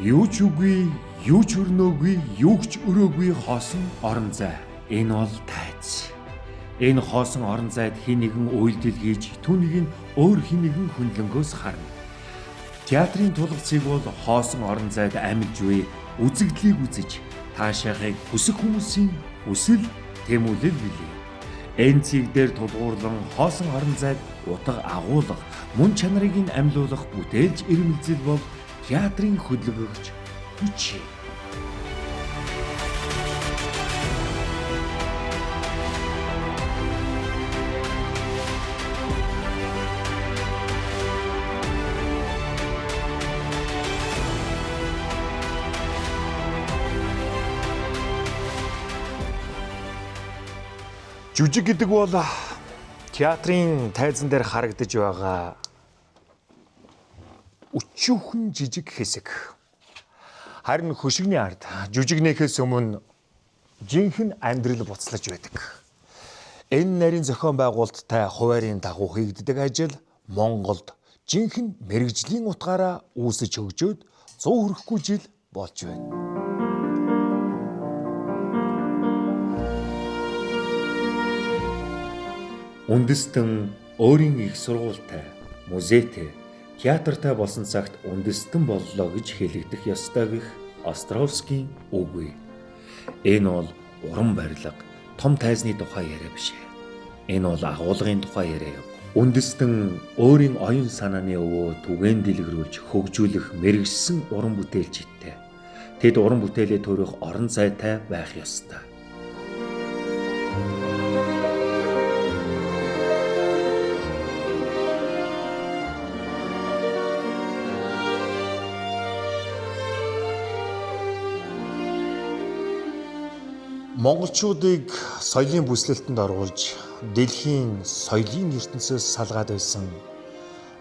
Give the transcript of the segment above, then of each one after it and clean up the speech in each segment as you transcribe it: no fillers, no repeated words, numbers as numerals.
Юу ч үгүй, юу ч өрнөөгүй, юу ч өрөөгүй хоосон орон зай. Энэ бол тайз. Энэ хоосон орон зайд хин нэгэн үйлдэл хийж, түүнийг нь өөр хин нэгэн хүнлэнгөөс харна. Театрын тулгцыг бол хоосон орон зайд амилж буй үзэгдлийг үзэж, таашаахыг хүсэх хүмүүсийн хүсэл тэмүүлэл билээ. Энэ цэг дээр тулгуурлан хоосон орон зайд утга агуулга, мөн чанарыг нь амьлуулах бүтээлч ирмэлзэл бол театрын хөдөлгөөгч хүч. Жүжиг гэдэг бол театрын тайзан дээр харагдаж байгаа өчүүхэн жижиг хэсэг. Харин хөшигний ард жүжигнээхээс өмнө жинхэнэ амьдрал буцлаж байдаг. Энэ нарийн зохион байгуулалттай хуваарийн дагуу хийгддэг ажил Монголд жинхэнэ мэрэгжлийн утгаараа үүсэж хөгжөөд 100 хүрэхгүй жил болж байна. Үндэстэн өөрийн их сургуультай, музейтэй, театртай болсон цагт үндэстэн боллоо гэж хэлэгдэх ёстой гэх Островскийн үгүй. Энэ бол уран барилга, том тайзны тухай яриа биш ээ. Энэ бол агуулгын тухай яриа. Үндэстэн өөрийн оюун санааны өвөө түгээн дэлгэрүүлж хөгжүүлэх мэрэгсэн уран бүтээлчтэй. Тэд уран бүтээлээ төрөх орон зайтай байх ёстой. Монголчуудыг соёлын бүслэлтэнд оруулж дэлхийн соёлын ертөнцөөс салгаад байсан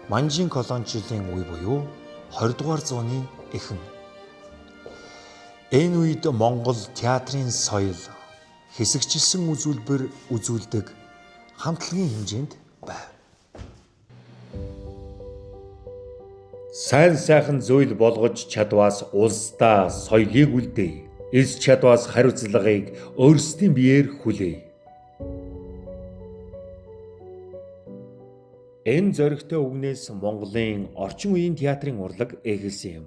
Манжин колоничлалын үе буюу 20 дугаар зууны эхэн. Энэ үед Монгол театрын соёл хэсэгчилсэн үзүүлбэр үзүүлдэг хамтлагийн хэмжээнд байв. Сайн сайхан зүйл болгож чадваас улсдаа соёлыг үлдээе. Эс чадваас хариуцлагыг өөрсдийн биеэр хүлээе. Энэ зоригтой үгнээс Монголын орчин үеийн театрын урлаг эхэлсэн юм.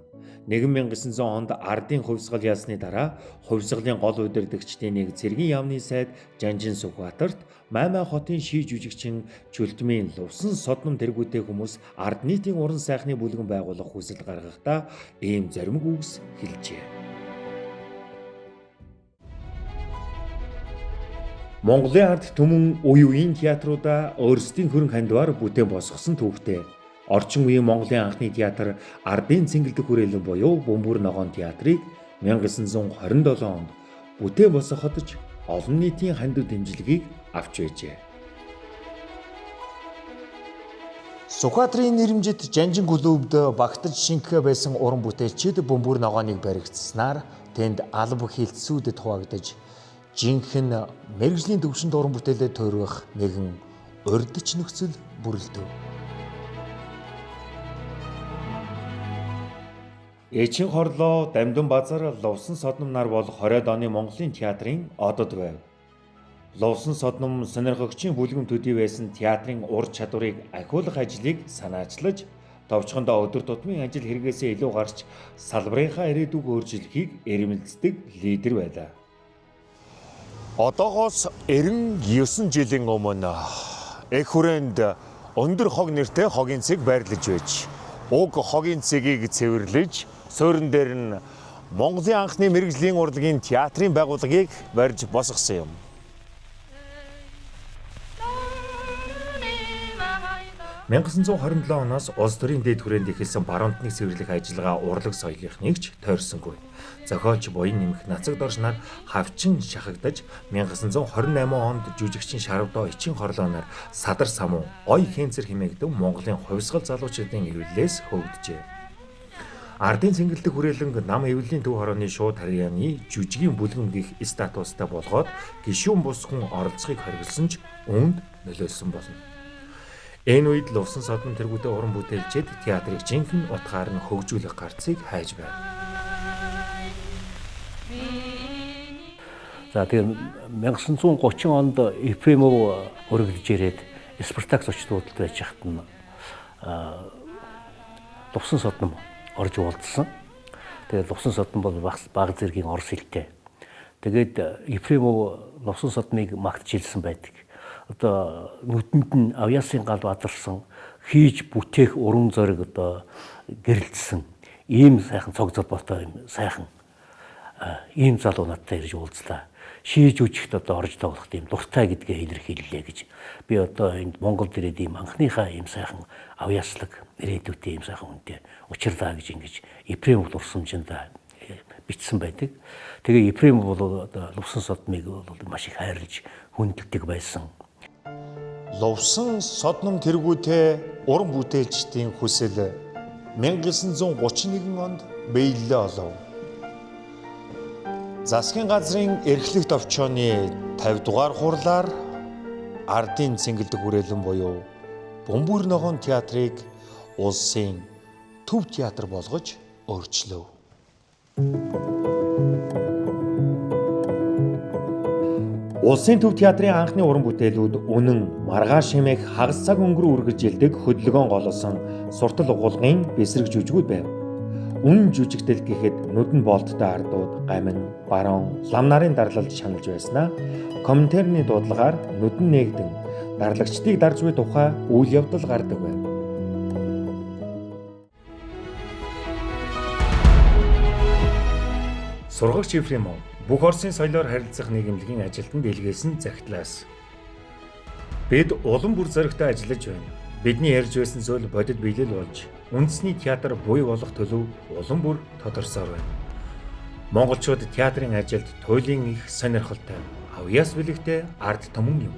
1900 онд ардын хувьсгал ясны дараа хувьсгалын гол удирдагчдын нэг цэргийн яамны сайд Жанжин Сүхбаатарт Маймай хотын ший жүжигчин Чөлтмийн лувсан содном тэргүүтэй хүмүүс ард нийтийн уран сайхны бүлгэн байгуулах хүсэл гаргахдаа ийм зоримог үгс хэлжээ. Монголын ард түмэн үе үеийн театруудаа өөрсдийн хөрөнгө хандиваар бүтээн босгосон төвхтэй. Орчин үеийн Монголын анхны театр Ардын цэнгэлдэх хүрээлэн буюу Бөмбөр ногоон театрыг 1927 онд бүтээн босгоход олон нийтийн хандив дэмжлэгийг авч байжээ. Сүхбаатарын нэрмжит Жанжин клубд багтаж шингэх байсан уран бүтээлчид Бөмбөр ногооныг баригдсанаар тэнд алба хилцүүдэд хуваагдаж жинхэнэ мэрэгжлийн төвшөнд уран бүтээлээ төрөх нэгэн урьдч нөхцөл бүрэлдэв. Эчин хорлоо, Дамдын базар, Лувсан содном нар бол 20-ад оны Монголын театрын одод байв. Лувсан содном сонирхогчийн бүлгэм төдий байсан театрын ур чадварыг ахиулах ажлыг санаачлаж, товчхондоо өдөр тутмын ажил хэрэгээсээ илүү гарч салбарынхаа ирээдүг өөрчлөхийг эрмэлздэг лидер байлаа. Одоогоос 99 жилийн өмнө эх хүрээнд өндөр хог нэртэй хогийн цэг байрлаж байж, уг хогийн цэгийг цэвэрлэж, суурин дээр нь Монголын анхны мэрэгжлийн урлагийн театрын байгууллагыг барьж босгосон юм. 1927 оноос улс төрийн дэд хүрээнд эхэлсэн баруунтныг цэвэрлэх ажиллагаа урлаг соёлынхныг ч тойрсонгүй. Зохиолч буян нэмэх нацагд орж нар хавчин шахагдаж 1928 онд жүжигчин Шарвдоо Эчин хорлооноор Садар самуу ой хэнцэр хэмээгдэв Монголын хувьсгал залуучуудын эвлэлээс хөгжжээ. Ардын цэнгэлдэх хүрээлэнг нам эвлэлийн төв хорооны шууд харьяаны жүжигийн бүлгэн гих статустай болгоод гишүүн бус хүн оролцохыг хориглосон ч үүнд нөлөөлсөн болно. Энэ үед Лувсан содон тэргүүтэй уран бүтээлчид театрыг жинхэнэ утгаар нь хөгжүүлэх гарцыг хайж байна. За тэгээ 1930 онд Ефремов өргөдөж ирээд Спартак зочдуудад байж хат нь Лувсан Содном орж уулзсан. Тэгээд Лувсан Содон бол бага зэргийн орос хэлтэй. Тэгээд Ефремов Лувсан Содныг магтжилсан байдаг. Одоо нүдэнд нь авьяасын гал бадарсан, хийж бүтээх уран зориг одоо гэрэлтсэн ийм сайхан цог золбоотой юм сайхан ийм залуу надтай ирж уулзлаа. Шийж үжигт одоо орж тоглох тийм дуртай гэдгээ илэрхийллээ гэж. Би одоо энд Монголд ирээд ийм анхныхаа ийм сайхан авьяаслаг ирээдүйтэй ийм сайхан үнтэй учирлаа гэж ингэж Ефремов урсамжинд бичсэн байдаг. Тэгээ Ефремов бол одоо Лувсан Содныг бол маш их хайрлаж хүндэлдэг байсан. Лувсан Содном тэргүүтээ уран бүтээлчдийн хүсэл 1931 онд биелэлээ олов. Засгийн газрын эрхлэх товчооны 50 дугаар хурлаар ардын цэнгэлдэх хүрээлэн буюу Бөмбөр ногоон театрыг улсын төв театр болгож өөрчлөв. Улсын төв театрын анхны уран бүтээлүүд үнэн, маргааш хэмээх хагас цаг өнгөрөө үргэлжилдэг хөдөлгөөн голсон суртал угуулгын бэсрэг жүжигүүд байв. Үнэн жүжигтэл гэхэд нүдэн болттой ардууд, гамин, барон, лам нарын дарлалд шаналж байснаа комментарны дуудлагаар нүдэн нээгдэн дарлагчдыг дарж буй тухай үйл явдал гардаг байв. Сургагч Ефремов бүх Оросын соёлоор харилцах нийгэмлэгийн ажилтнанд илгээсэн захидлаас бид улам бүр зоригтой ажиллаж байна. Бидний ярьж байсан зүйл бодит биелэл болж үндэсний театр буй болох төлөв улам бүр тодорсоор байна. Монголчууд театрын ажилд туйлын их сонирхолтой, авьяас бэлэгтэй ард түмэн юм.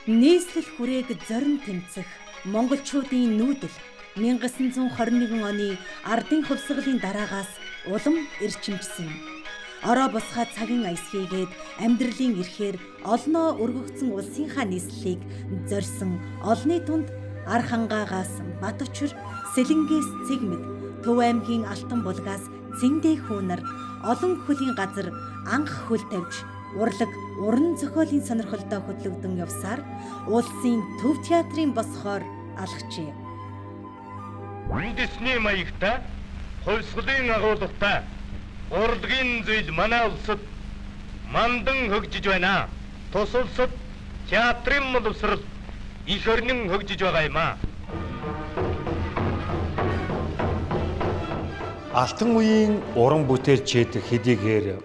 Нийслэл хүрээг зорин тэмцэх монголчуудын нүүдэл 1921 оны ардын хувьсгалын дараагаас улам эрчимжсэн. Ороо босхоо цагийн аяс хийгээд амьдралын эрхээр олноо өргөгдсөн улсынхаа нийслэлийг зорьсон олны тунд Архангаагаас Батөчөр, Сэлэнгээс Цэгмэд, Төв аймгийн Алтан булгаас Цэндээ хүнэр олон хөлийн газар анх хөл тавьж урлаг уран зохиолын сонирхолтой хөтлөгдөн явсаар улсын төв театрын босхоор алхжээ. Үндэсний маягтай, хувьсгалын агуулгатай, урлагийн зүйл манай улсад мандан хөгжиж байна. Тус улсад театрын боловсрол их орнин хөгжиж байгаа юм аа. Алтан үеийн уран бүтээлчид хэдийгээр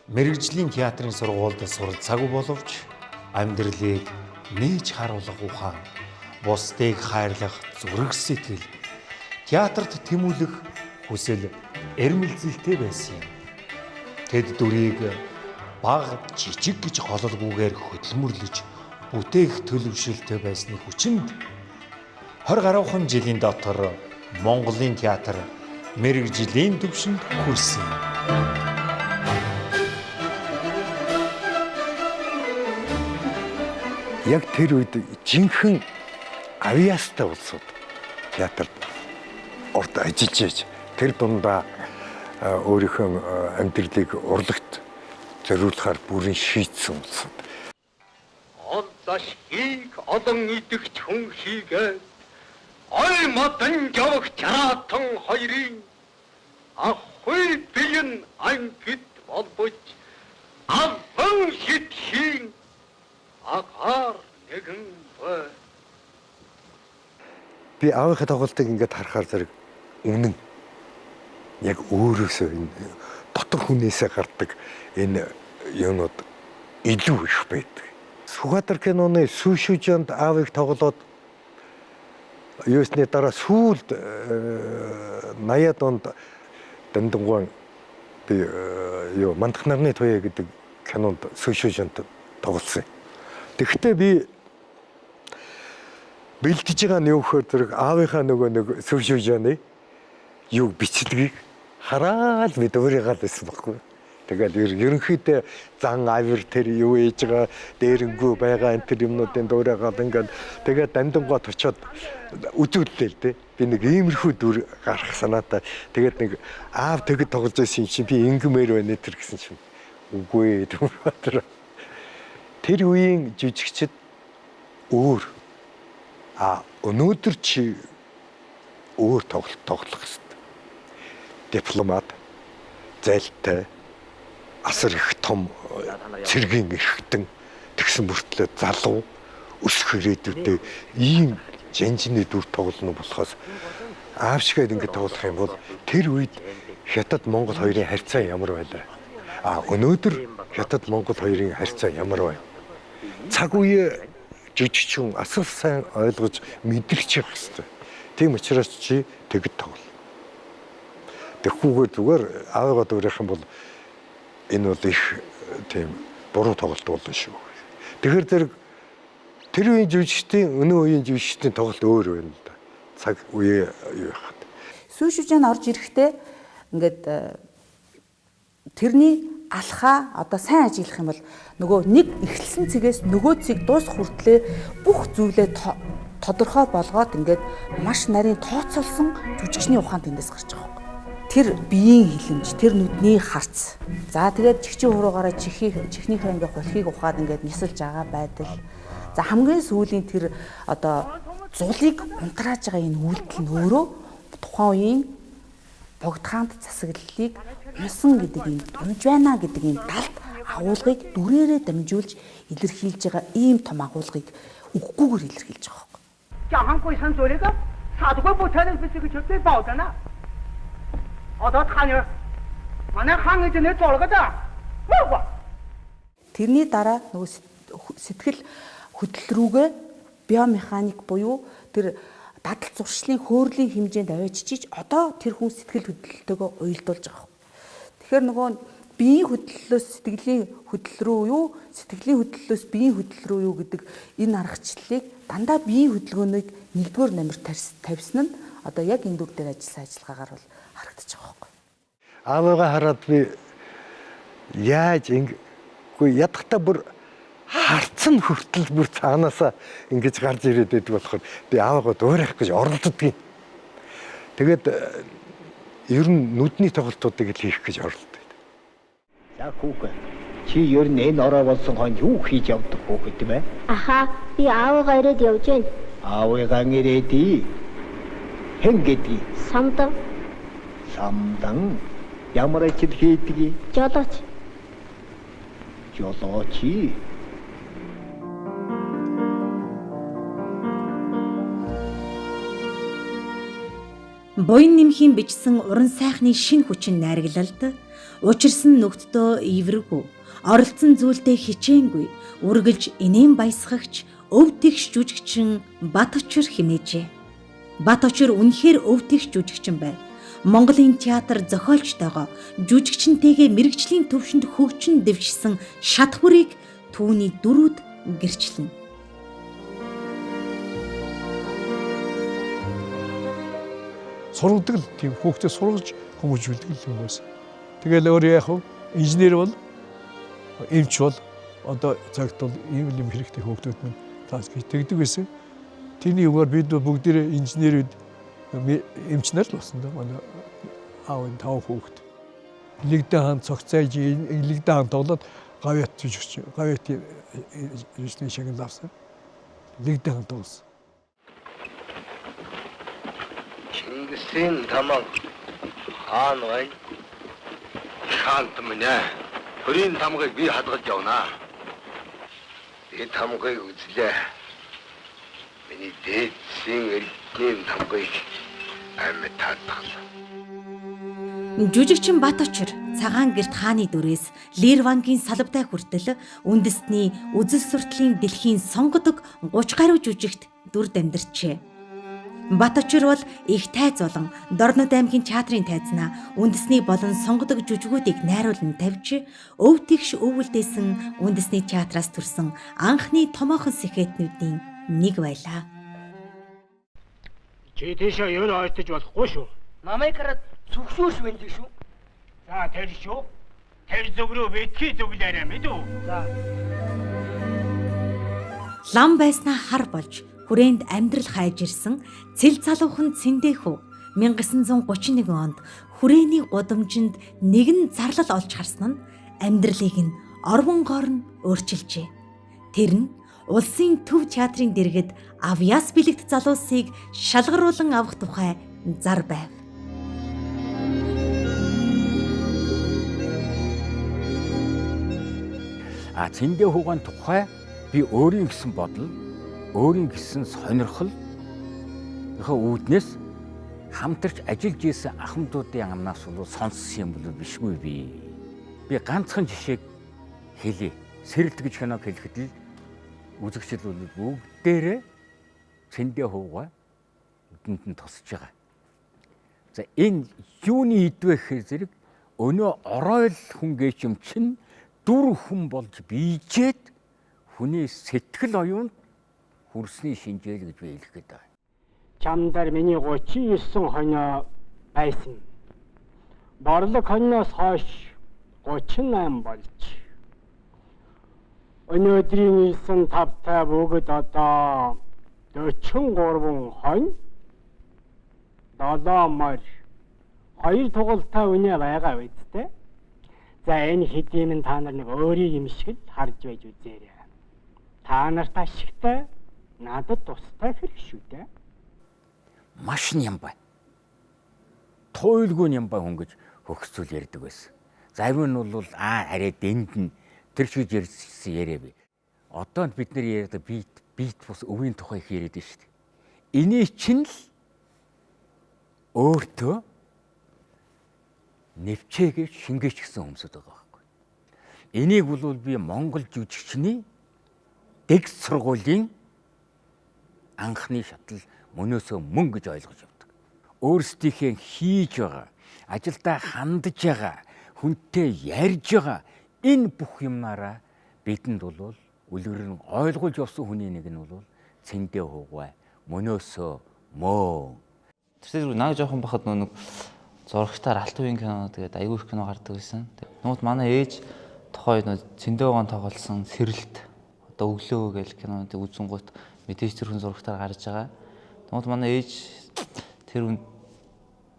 мэрэгжлийн театрын сургуульд суралцаагүй боловч амьдралыг нээж харуулах ухаан, бусдыг хайрлах зүрх сэтгэл, театрт тэмүүлэх хүсэл эрмэлзэлтэй байсан юм. Тэд дүрийг бага жижиг гэж гололгүйгээр хөдөлмөрлөж бүтээх төлөвшөлтэй байсны хүчинд 20 гаруйхан жилийн дотор Монголын театр мэрэгжлийн түвшинд хүрсэн. Яг тэр үед жинхэнэ авьяастай улсууд театрт орд ажиллаж байж тэр дундаа өөрийнхөө амьдралыг урлагт зориулахаар бүрэн шийдсэн улсууд. Олзашгийг олон идэгч хүн хийгээд ой модон жавх чаратан хоёрын ахуй биен ангид болбож аван шитхийн агаар нэгэн бай. Би аавынхаа тоглолтыг ингээд харахаар зэрэг үнэн яг өөрөөсөө энэ дотор хүнээсээ гардаг энэ юмуд илүү их байдаг. Сүхбаатар киноны сүүшүүжэнд аавыг тоглоод юусны дараа сүүлд 80-ад онд Дандангуан би юу Мандах нарны туяа гэдэг кинонд сүүшүүжэнд тоглосон. Тэгэхдээ би бэлдэж байгаа нь юу гэхээр зэрэг аавынхаа нөгөө нэг сүүшүүжэний юу бичдгийг хараад бид өөрийгөө л байсан байхгүй. Тэгээд ерөнхийдөө зан авир тэр юу ээж байгаа дээрэнгүй байгаа энэ тэр юмнуудын дуурайгаад ингээд тэгээд дандангууд очиод үзүүллээ л дээ. Би нэг иймэрхүү дүр гарах санаатай. Тэгээд нэг аав тэгэд тоглож байсан юм чинь би ингэмээр байна тэр гэсэн чинь үгүй тэр. Тэр үеийн жижигчд өөр. Өнөөдөр чи өөр тоглох хэрэгтэй. Дипломат, зайлтай, асар их том цэргийн эрхтэн тэгсэн мөртлөө залуу өсөх ирээдүйдээ ийм жанжины дүр тоглоно болохоос аав шигээд ингэ тоглох юм бол тэр үед Хятад Монгол хоёрын харьцаа ямар байлаа? Өнөөдөр Хятад Монгол хоёрын харьцаа ямар байна? Цаг үе жижигчүүн асар сайн ойлгож мэдрэх хэрэгтэй. Тийм учраас чи тэгэд тоглоо. Тэгэхгүйгээр зүгээр аавгаа дуурайх юм бол энэ бол их тийм буруу тоглолт болно шүү. Тэгэхээр тэр үеийн жүжигчдийн өнөө үеийн жүжигчдийн тоглолт өөр байна л да. Цаг үе юу яхад. Сүүшүжэн орж ирэхдээ ингээд тэрний алхаа одоо сайн ажиглах юм бол нөгөө нэг эхэлсэн цэгээс нөгөө цэг дуусах хүртлээр бүх зүйлээ тодорхой болгоод ингээд маш нарийн тооцоолсон жүжигчний ухаан тэндээс гарч байгаа юм. Тэр биеийн хилэмж, тэр нүдний харц. За тэгээд чихчийн хуруугаараа чихнийхээ ингээ хулхийг ухаад ингээд нисэлж байгаа байдал. За хамгийн сүүлийн тэр одоо зулыг унтрааж байгаа энэ үйлдэл нь өөрөө тухайн үеийн богдхаанд засаглалыг унсан гэдэг юм дунж байна гэдэг юм далд агуулгыг дүрээрээ дамжуулж илэрхийлж байгаа ийм том агуулгыг үггүйгээр илэрхийлж байгаа юм. 장한국에선 소리가 사두고 못하는 비스그 절대 봐오잖아. 어더 타냐? 만약 항의 전에 쫄거다. 뭐고? Тэрний дараа нөгөө сэтгэл хөдлөл рүүгээ биомеханик буюу тэр дадал зуршлын хөөрлийн хэмжээнд аваачиж одоо тэр хүн сэтгэл хөдлөлтөөгөө уялдуулж байгаа юм. Тэгэхээр нөгөө биеийн хөдлөлөөс сэтгэлийн хөдлөл рүү юу, сэтгэлийн хөдлөлөөс биеийн хөдлөл рүү юу гэдэг энэ аргачлалыг дандаа биеийн хөдөлгөөнийг нэгдүгээр номер тавьсан нь одоо яг энэ дүр дээр ажилласан ажиллагаагаар бол харагдаж байгаа юм. Аавыгаа хараад би яаж үгүй ядахтаа бүр харцсан хүртэл бүр цаанаасаа ингэж гарч ирээд байдаг болохоор би аавыгаа дуурайх гэж оролддог юм. Тэгээд ер нь нүдний тоглолтуудыг л хийх гэж оролддог. За хүүхэн чи ер нь энэ ороо болсон хон юу хийж явдаг хүүхэд юм бэ? Аха би аавыгаа ирээд явж байна. Аавыгаа ирээдий. Хэн гэдгийг? Самдан. Самдан. Ямар ажил хийдэг? Жолооч. Жолооч. Буян нэмхийн бичсэн уран сайхны шин хүчин найрглалд учирсан нүгтдөө ивэргүй, оролцсон зүйлдээ хичээнгүй, үргэлж инээн баясгагч өв тэгш жүжигчин Баточир хэмээжээ. Баточир үнэхээр өв тэгш жүжигчин байв. Монголын театр зохиолчтойгоо жүжигчнтэйгээ мэрэгжлийн төвшөнд хөгжин дэвшсэн шатхүрийг түүний дөрүүд гэрчлэнэ. Сургадаг л тийм хүүхдээ сургаж хүмүүжүүлдэг юм байсан. Тэгэл өөрөө яг инженер бол эмч бол одоо цагт бол ийм юм хэрэгтэй хүүхдүүд минь таас гэж тэгдэг байсан. Тэрний үгээр бид бүгдээрээ инженерүүд эмч нар л болсон да манай аавын 5 хүүхэд. Лигдэн хаан цогцайж лигдэн хаан тоглоод гавьяат жүжигч гавьяатын режиссерийн шагнал авсан. Лигдэн хаан тоглосон. Чингисийн тамаг хаан байна. Хаант минь хөрийн тамгыг би хадгалж явна. Би тамгыг үзлээ. Миний дээдсийн эрдний тамгыг амьд таатгалаа. Жүжигчин Баточир цагаан гэрт хааны дүрээс Лервангийн салбтай хүртэл үндэстний үзэл суртлын дэлхийн сонгодог 30 гаруй жүжигт дүр дамжирчээ. Баточир бол их тайз болон Дорнод аймгийн театрын тайзнаа үндэсний болон сонгодог жүжигүүдийг найруулан тавьж өв тэгш өвөлдөөсөн үндэсний театраас төрсэн анхны томоохон сэхэтнүүдийн нэг байлаа. Чи тийшээ юу ойртож болохгүй шүү. Намайг хараад зүгшүүш вэндэг шүү. За тэр шүү. Тэр зүг рүү битгий зүглээрэй мэдүү. За. Лам байснаа хар болж хүрээнд амьдрал хайж ирсэн цэл залуухан Цэндэхүү 1931 онд хүрээний гудамжинд нэгэн зарлал олж харсан нь амьдралыг нь орвонгоор нь өөрчилжээ. Тэр нь улсын төв театрын дэргэд авьяас бэлэгт залуусыг шалгаруулан авах тухай зар байв. Цэндэхүүгийн тухай би өөрийн гэсэн бодол, өөрийн гэсэн сонирхол үүднээс хамтарч ажиллаж исэн ахмадуудын амнаас бол сонссон юм бол бишгүй би. Би ганцхан жишээг хэлье. Сэрэлт гэж киног хэлэхэд л үзэгчид бол бүгдээрээ Цэндэхүүгээ үдэнд нь тосч байгаа. За энэ юуны идвэ гэхээр зэрэг өнөө оройл хүн гээч юм чинь дүр хүн болж бийжээд хүний сэтгэл оюунд хүрсний шинжээл гэж би хэлэх гээд байна. Чамдар миний 39 хоноо байсан. Борлог хонноос хойш 38 болж. Өнөөдрийн 9:05 бүгд одоо 43 хон 7 мар 2 тугалтай үнэ байгаа үсттэй. За энэ хэдийн та нар нэг өөрийн юм шиг л харж байж үзээрэй. Та нарт ашигтай, надад тустай хэрэг шүү дээ. Маш нямбай. Туйлгүй нямбай хүн гэж хөгсцүүл ярьдаг байсан. Зарим нь бол арай дэнд нь тэр шиг ярьсан яриа би. Одоо бид нар яриад бит бус өвийн тухай их яриад шүү дээ. Эний чинь л өөртөө нэвчээгээ шингээч гэсэн хүмүүсүүд байгаа байхгүй. Энийг бол би Монгол жүжигчний дэг сургуулийн анхны шатал мөнөөсөө мөн гэж ойлгож явдаг. Өөрсдийнхээ хийж байгаа, ажилдаа хандж байгаа, хүнтэй ярьж байгаа энэ бүх юмнаараа бидэнд бол үлгэр нь ойлгуулж явсан хүний нэг нь бол Цэндэхүүгээ мөнөөсөө мөн. Тэр наа жоохон бахад нэг зурагтаар алт үеийн кино тэгээд аягүй их кино гардаг байсан. Нууд манай ээж тохой Цэндэхүүгийн тоглосон Сэрэлт одоо өглөө гэл кинонд үзэнгуут мэдээж тэр хүн зурагтаар гарч байгаа. Нууд манай ээж тэр хүн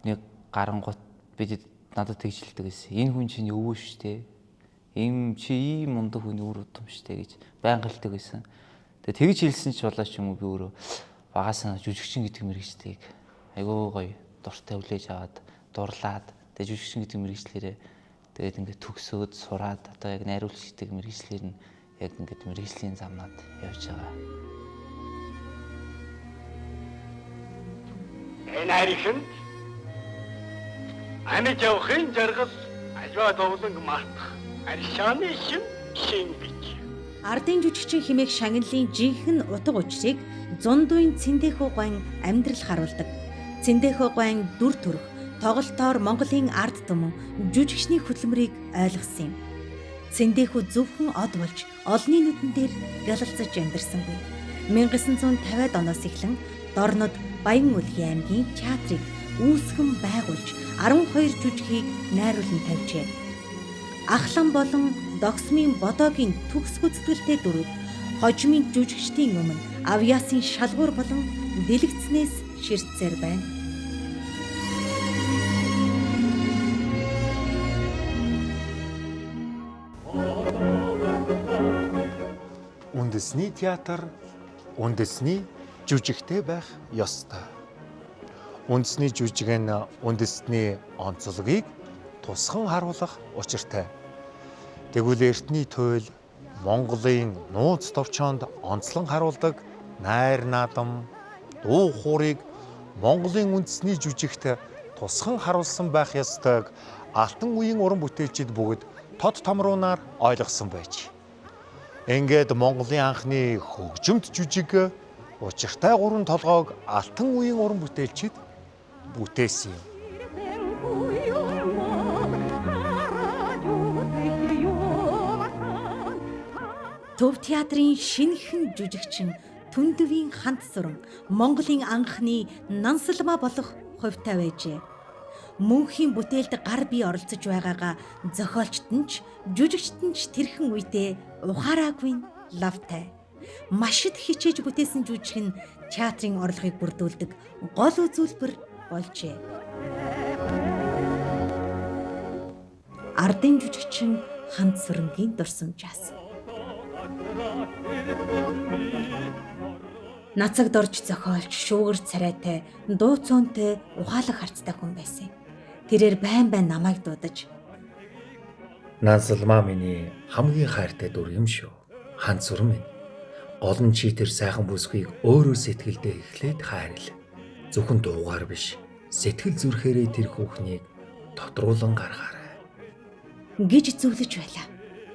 нэг гарангуут бид надад тэгж хэлдэг байсан. Энэ хүн чинь өвөө штэ. Ийм чи ийм мундаг хүний үр удам штэ гэж байнга хэлдэг байсан. Тэгээд тэгж хэлсэн ч болооч юм уу би өөрөө багасаа жүжигчин гэдэг мэргэжлийг айгүй гоё дуртай хүлээж аваад дурлаад тэгээд жүжигчин гэдэг мэргэжлэрээ тэгээд ингээд төгсөөд сураад одоо яг найруулагч гэдэг мэргэжлэр нь яг ингээд мэргэжлийн замнаад явж байгаа. Энэ харихынд амиж явахын жаргал ажва товлон мартах аршааны шин бич. Ардын жүжигчин хэмээх шагналын жинхэнэ утга учирыг Зундуйн Цэндэхүүгийн амьдрал харуулдаг. Цэндэхүүгийн дүр төрх тоглолтоор Монголын ард түмэн жүжигчний хөдөлмөрийг ойлгосон юм. Цэндэхүү зөвхөн од болж олонний нүдэн дээр галалцаж амьдарсангүй. 1950-ад оноос эхлэн Дорнод Баян-Улгийн аймгийн театрыг үүсгэн байгуулж 12 жүжигийг найруулан тавьжээ. Ахлан болон Догсмын Бодоогийн төгс гүйцэтгэлтэй дүрүүд хожимын жүжигчдийн өмнө авьяасын шалгуур болон дэлгэцнээс ширтсээр байна. Үндэсний театр үндэсний жүжигтэй байх ёстой. Үндэсний жүжиг нь үндэсний онцлогийг тусган харуулах учиртай. Тэгвэл эртний туйл Монголын нууц товчоонд онцлон харуулдаг найр наадам, дуу хуурыг Монголын үндэсний жүжигт тусган харуулсан байх ёстойг алтан үеийн уран бүтээлчид бүгд тод томруунаар ойлгосон байж. Ингээд Монголын анхны хөгжимт жүжиг учиртай гурван толгойг алтан үеийн уран бүтээлчид бүтээсэн юм. Төв театрын шинэхэн жүжигчин Түндөвийн Хант Суран Монголын анхны Нансалма болох хувьтай байжээ. Мөнхийн бүтээлд гар бие оролцож байгаагаа зохиолчт нь ч жүжигчт нь ч тэрхэн үедээ ухаараагүй лавтай. Маш их хичээж бүтээсэн жүжиг нь театрын орлогыг бүрдүүлдэг гол үзүүлбэр болжээ. Ардын жүжигчин Ханд Сүрэнгийн дурсамжаас. Нацагд орж зохиолч шүүгэр царайтай, дуу цоонтой, ухаалаг харцтай хүн байсан. Тэрээр байн намайг дуудаж Нансалмаа миний хамгийн хайртай дүр юм шүү. Ханд Сүрэн минь. Гол нь чи тэр сайхан бүсгүйг өөрөө сэтгэлдээ эхлээд хайрл. Зөвхөн дуугаар биш, сэтгэл зүрхээрээ тэр хүүхнийг тодруулан гаргаарай гэж зөвлөж байлаа.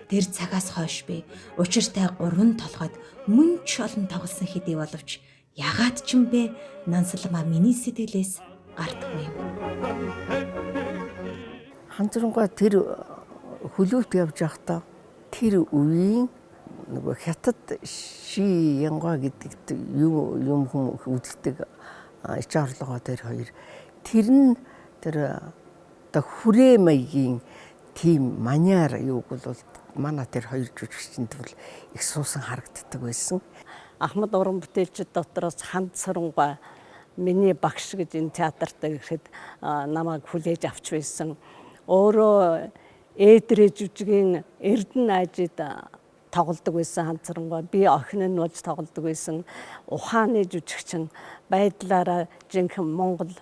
Тэр цагаас хойш би учиртай 3 толгойд мөн ч олон тоглосон хэдий боловч ягаад ч юм бэ Нансалмаа миний сэтгэлээс гардаггүй юм. Ханд Сүрэнгаа тэр хөлөөт явж байхдаа тэр үеийн нөгөө хятад ши янгаа гэдэг юм хүм үздэг ич орлогоо тэр хоёр тэр нь тэр оо хүрээ маягийн тийм маняар юуг бол манай тэр хоёр жүжигчинд бол их суусан харагддаг байсан. Ахмад уран бүтээлчид дотроос Ханд Сүрэнгаа миний багш гэж энэ театрт ирэхэд намайг хүлээж авч байсан. Өөрөө ээдрээ жүжигийн Эрдэнэ аажид тоглодог байсан Ханд Сүрэнгаа. Би охин нь болж тоглодог байсан. Ухааны жүжигчин байдлаараа жинхэнэ Монгол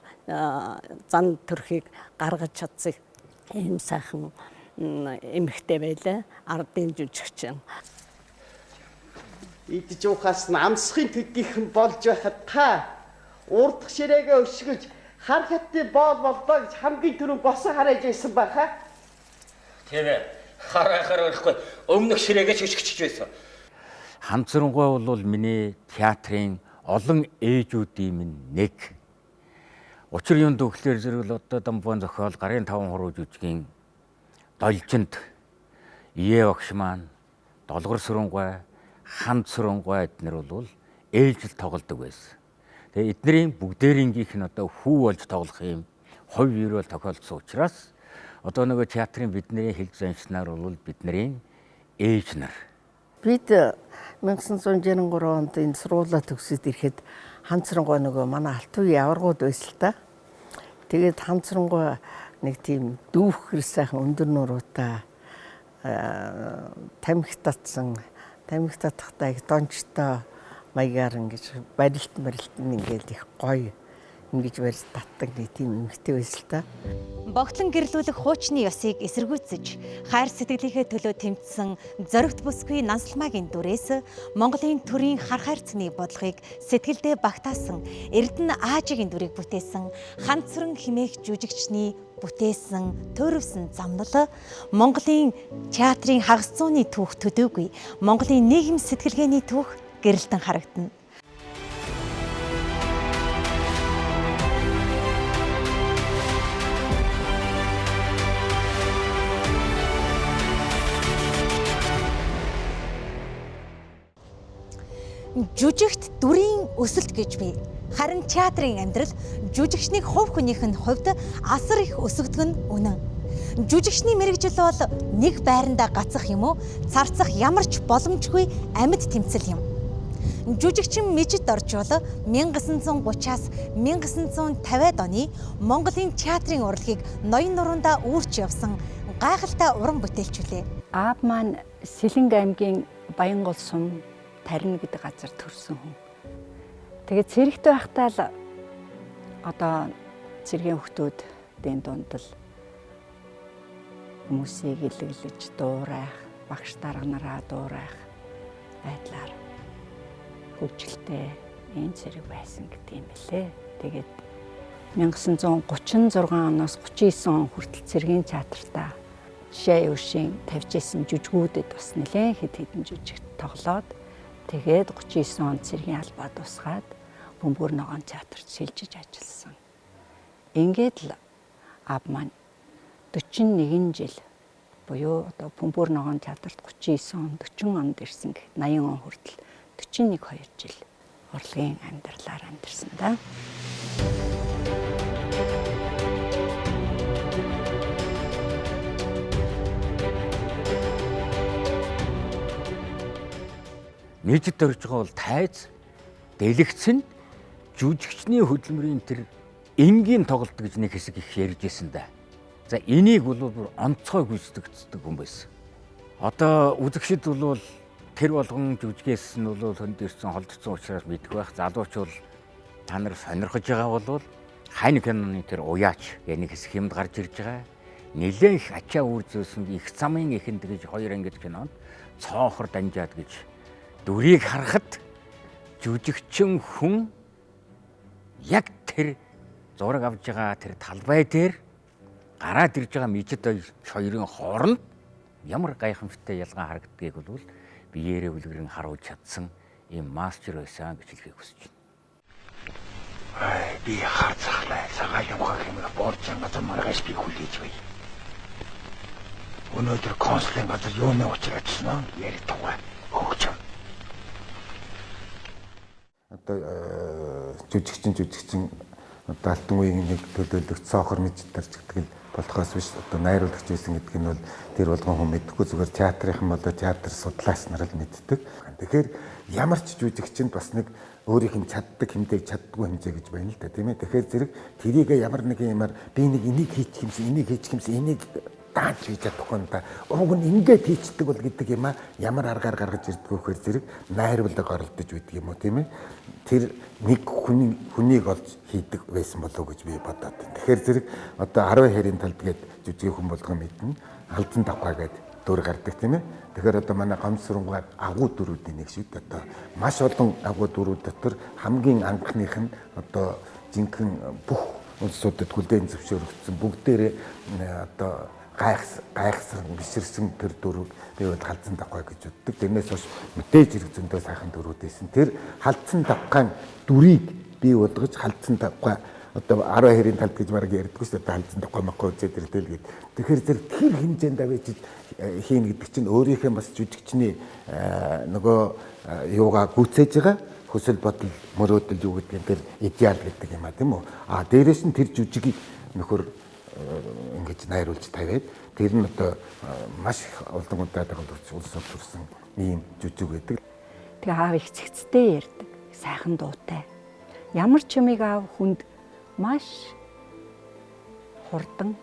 зан төрхийг гаргаж чадсан ийм сайхан эмэгтэй байлаа. Ардын жүжигчин. Идж уухаас намсхын төдийхэн болж байхад та урдах ширээгээ өшгөж хар хатны боол болдоо гэж хамгийн түрүү босоо хараж байсан байхаа. Тийм ээ. Харахаар өрөхгүй өмнөх ширээгээ өшгөж байсан. Ханд Сүрэнгаа бол миний театрын олон ээжүүдийн минь нэг. Учир юм дөхлөөр зэрэг л одоо Дамбуун зохиол гарын 5 хуруу жүжигийн Должинд Ие багш маань Долгор Сүрэнгаа, Ханд Сүрэнгаа эднэр бол ээлжил тоглодог байсан. Тэгээ эднэрийн бүгдээрийнх нь одоо хүү болж тоглох юм хувь ерөөл тохиолдсон учраас одоо нөгөө театрын бидний хэлж заншнаар бол бидний ээж нар. Бид 1963 онд энэ сургуулаа төгсөд ирэхэд Ханд Сүрэнгаа нөгөө манай алт үеийн аваргууд байсан л та. Тэгээд Ханд Сүрэнгаа нэг тийм дүүх хэр сайхан өндөр нуруутай тамхи татсан тамхи татахтай их дончтой маягаар ингэж барилт ингээл их гоё ингэж барьж татдаг нэг тийм эмэгтэй байсан л та. Богтлон гэрлүүлэх хуучны ёсыг эсэргүүцэж хайр сэтгэлийнхээ төлөө тэмцсэн зоригт бүсгүй Нансалмаагийн дүрээс Монголын төрийн хар хайрцны бодлогыг сэтгэлдээ багтаасан Эрдэнэ аажигийн дүрийг бүтээсэн Ханд Сүрэн химээх жүжигчний бүтээсэн төрөвсөн замнал Монголын театрын хагас зууны түүх төдөөгүй Монголын нийгэм сэтгэлгээний түүх гэрэлтэн харагдана. Жүжигт дүрийн өсөлт гэж бий. Харин театрын амьдрал жүжигчний хувь хүнийх нь хувьд асар их өсөгдөг нь үнэн. Жүжигчний мэргэжил бол нэг байрандаа гацах юм уу, царцах ямар ч боломжгүй амьд тэмцэл юм. Жүжигчин Мэжид Оржул 1930-аас 1950-ад оны Монголын театрын урлагийг ноён нуруундаа үүрч явсан гайхалтай уран бүтээлч үлээ. Аав маань Сэлэнг аймгийн Баянгол сум Тарин гэдэг газар төрсэн хүн. Тэгээд цэрэгт байхдаа л одоо цэргийн хүмүүсийн дунд л хүмүүсийг илэглэж дуурайх, багш дарга нараа дуурайх байдлаар хөгжилтэй энэ цэрэг байсан гэдэг юм билээ. Тэгээд 1936 оноос 39 он хүртэл цэргийн театртаа жишээ өвшин тавьж исэн жүжгүүдэд бас нэлээд хэд хэдэн жүжигт тоглоод тэгээд 39 онд цэргийн албаа тусгаад Бөмбөр ногоон театрт шилжиж ажилласан. Ингээд л аав маань 41 жил буюу одоо Бөмбөр ногоон театрт 39 он 40 онд ирсэн гэхэд 80 он хүртэл 41-2 жил урлагийн амьдралаар амьдэрсэн да. нийтэд орж байгаа бол тайз, дэлгэцэн, жүжигчний хөдөлмөрийн тэр энгийн тоглолт гэж нэг хэсэг их ярьж байсан да. За энийг бол бүр онцгой гүйцэтгэдэг хүн байсан. Одоо үзэгчид бол тэр болгон жүжигээс нь бол хөнд ирсэн холдсон учраас мэдэх байх. Залууч бол та нар сонирхож байгаа бол хань киноны тэр уяач гэх нэг хэсэг юмд гарч ирж байгаа. Нэлээд их ачаа үр зөөсөн их замын ихэнд гэж 2 ангид кинонд цоохор данжаад гэж дүрийг харахад жүжигчин хүн яг тэр зураг авж байгаа тэр талбай дээр гараад ирж байгаа мижид хоёрын хооронд ямар гайхамшигтай ялгаа харагддгийг бол биеэрээ үлгэрэн харуулж чадсан ийм мастер байсан гэж хэлхийг хүсэж байна. Би харцахлаа цагаан юмхаа хэмээх борж ангазар маргаш би хүлээж бай. Өнөөдөр консулын газар юуны учраачсан нь яри тугай хөгж. Одоо жүжигчин одоо алтан үеийн нэг төлөөлөгч цоохор мэддэг гэдэг нь болохоос биш одоо найруулагч байсан гэдэг нь бол тэр болгон хүн мэдхгүй зүгээр театрынхан болоо театр судлаач нар л мэддэг. Тэгэхээр ямар ч жүжигчин бас нэг өөрийнх нь чаддаг хэмжээг чаддгүй хэмжээ гэж байна л да тийм ээ. Тэгэхээр зэрэг тэрийг ямар нэг юмар би нэг энийг хийчих юмсан энийг дааж хийж чадахгүй юм да. Уг нь ингээд хийчдэг бол гэдэг юм а ямар аргаар гаргаж ирдэг вөхөр зэрэг найруулга оролдож үйдэг юм уу тийм ээ. Тэр нэг хүнийг олж хийдэг байсан болов уу гэж би бодоод байна. Тэгэхээр зэрэг одоо 10 хэрийн талд гээд жүжиг хүн болгон мэднэ. Алдан давхаа гээд дүр гардаг тийм ээ. Тэгэхээр одоо манай гомсрунгаа агуу дүрүүдийн нэг шиг одоо маш олон агуу дүрүүд дотор хамгийн анхных нь одоо жинхэнэ бүх улсуудад хүлээн зөвшөөрөгдсөн бүгдээрээ одоо гайхсан биширсэн тэр дүрүүд би бол халдсан давхаа гэж боддог. Тэрнээс хойш мэдээж хэрэг зөндөө сайхан дүрүүд байсан. Тэр халдсан давхаан дүрийг би удгаж халдсан давхаа одоо 10 хэрийн талд гэж бараг ярьдаггүй шүү дээ. Халдсан давхаа махгүй үзээд ирдэл гээд. Тэгэхээр тэр хэмжээнд авэж хийн гэдэг чинь өөрийнхөө бас жүжигчний нөгөө юугаа гүйцээж байгаа хүсэл бодол мөрөөдөл юу гэдэг нь тэр идеал гэдэг юм а тийм үү. Дээрээс нь тэр жүжигийг нөхөр ингэж найруулж тавиад тэр нь одоо маш олон удаа улс төрсэн ийм жүжиг байдаг. Тэгээ аав их цэгцтэй ярьдаг. Сайхан дуутай. Ямар ч юмыг аав хүнд маш хурдан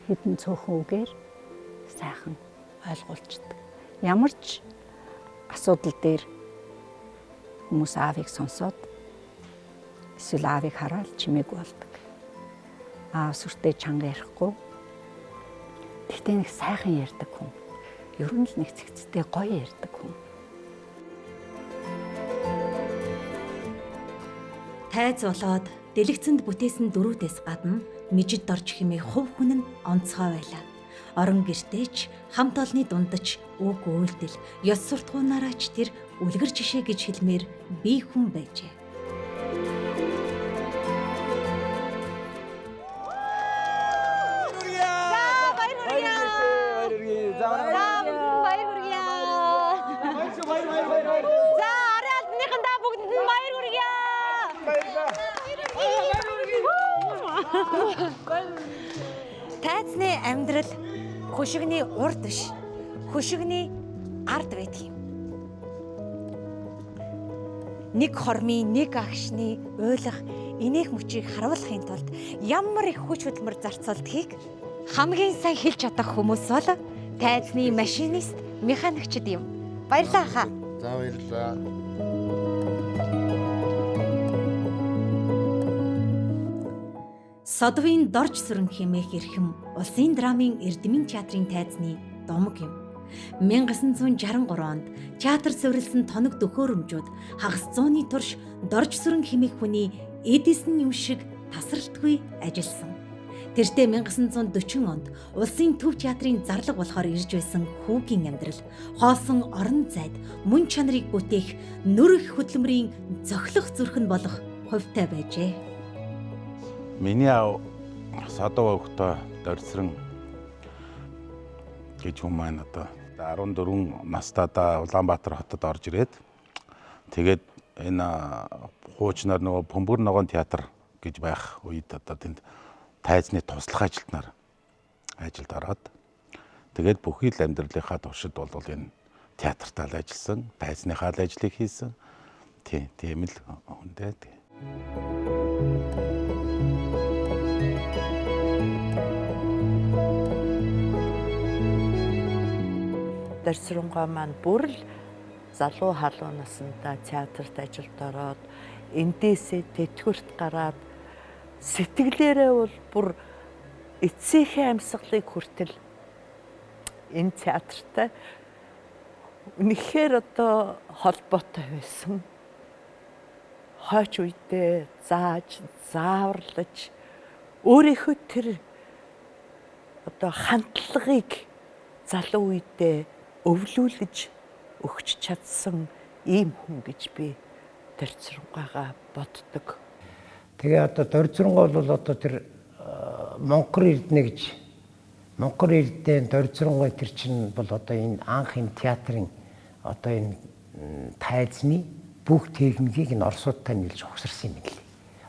хэдэн цөөхөн үгээр сайхан ойлгуулцдаг. Ямар ч асуудал дээр хүмүүс аавыг сонсоод эсвэл аавыг хараад чимээг болдог. Аав сүртэй чанга ярихгүй. Тэгтээ нэг сайхан ярьдаг хүн. Ер нь л нэг цэгцтэй гоё ярьдаг хүн. Тайз болоод дэлгэцэнд бүтээсэн дөрүүдээс гадна мижид дорж хэмээх хувь хүн нь онцгой байлаа. Орон гэртээч хамт олонны дундаж үг үйлдэл ёс суртахуунаараач тэр үлгэр жишээ гэж хэлмээр бие хүн байжээ. Тайзны амьдрал хөшигний урд биш, хөшигний ард байдаг юм. Нэг хормын, нэг агшны уйлах, инээх мөчийг харуулахын тулд ямар их хүч хөдөлмөр зарцуулдгийг хамгийн сайн хэлж чадах хүмүүс бол тайзны машинист, механикчд юм. Баярлалаа хаа. За баярлалаа. Содвын дорж сүрэн хэмээх эрхэм улсын драмын Эрдэмийн театрын тайзны домог юм. 1963 онд театр суурилсан тоног дөхөөрөмжүүд хагас 100-ны турш дорж сүрэн хэмээх хүний Эдисон юм шиг тасралтгүй ажилласан. Тэртээ 1940 онд улсын төв театрын зарлаг болохоор ирж байсан хүүгийн амьдрал, хоосон орон зайд мөн чанарыг бүтээх нүрэх хөдөлмөрийн зохилох зүрх нь болох хувьтай байжээ. Миний аав садав өгтөө дөрсрэн гэж хүн маань одоо 14 настайдаа Улаанбаатар хотод орж ирээд тэгээд энэ хуучнаар нөгөө Бөмбөр ногоон театр гэж байх үед одоо тэнд тайзны туслах ажилтнаар ажилд ороод тэгээд бүхий л амьдралынхаа туршид бол энэ театртаа л ажилласан, тайзныхаа л ажлыг хийсэн. Тийм л хүн дээ. Дорцронгоо маань бүр л залуу халуун насндаа театрт ажилд ороод эндээсээ тэтгэврт гараад сэтгэлээрээ бол бүр эцсийнхээ амьсгалыг хүртэл энэ театртай үнэхээр одоо холбоотой байсан. Хойч үедээ зааж, зааварлаж өөрийнхөө тэр одоо хандлагыг залуу үедээ өвлүүлж өгч чадсан ийм хүн гэж би Дорцронгоогоо боддог. Тэгээ одоо Дорцронгоо бол одоо тэр Монгол Эрдэнэ гэж Монгол Эрдэнэ Дорцронгоо тэр чинь бол одоо энэ анх энэ театрын одоо энэ тайзны бүх техникийг энэ орсуудтай нийлж ухсарсан юм лээ.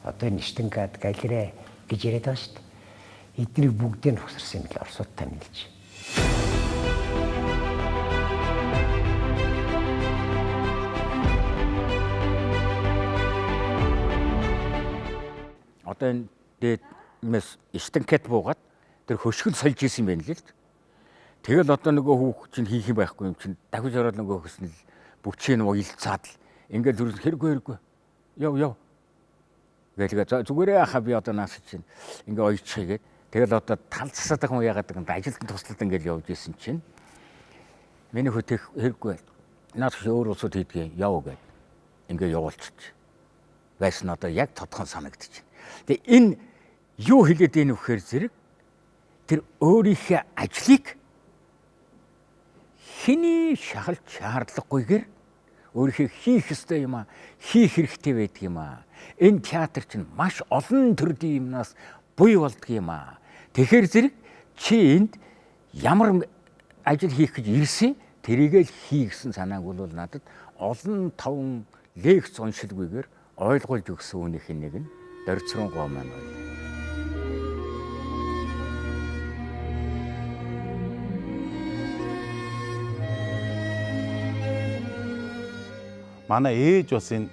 Одоо энэ Штангад галерей гэж яриад байгаа шүү дээ. Эднийг бүгдийг нь ухсарсан юм лээ орсуудтай нийлж. Одоо энэ дээдмэс Штангад буугаад тэр хөшгөл сольж исэн юм байна л л. Тэгэл одоо нөгөө хүүх чинь хийх юм байхгүй юм чинь дахиж ороод нөгөө хөснөл бүчээ нөгөө илцаад л ингээд зүрх хэрэггүй. Яв. Гэлгээ зүгээрээ хаа би одоо наасч чинь ингээ ойчхийгээд тэгэл одоо тал засаад байгаа юм яагаад гэвэл ажилтны туслалд ингээд явж исэн чинь миний хөтөх хэрэггүй. Наад чи өөр усуд хийдгээ яв гэд ингээ явуулчих. Байсан одоо яг тодхон санагдчих. Тэгээ энэ юу хэлээд ийм вэхээр зэрэг тэр өөрийнхөө ажлыг хэний шахалж шаардлагагүйгээр өөрийнхөө хийх ёстой юм хийх хэрэгтэй байдаг юм. Энэ театр чинь маш олон төрлийн юмнаас буй болдго юм. Тэгэхээр зэрэг чи энд ямар ажил хийх гэж ирсэн тэрийгээ л хий гэсэн санааг бол надад олон таван лекц уншилгүйгээр ойлгуулж өгсөн үнийх нэг нь Дорцронгоо маань байна. Манай ээж бас энэ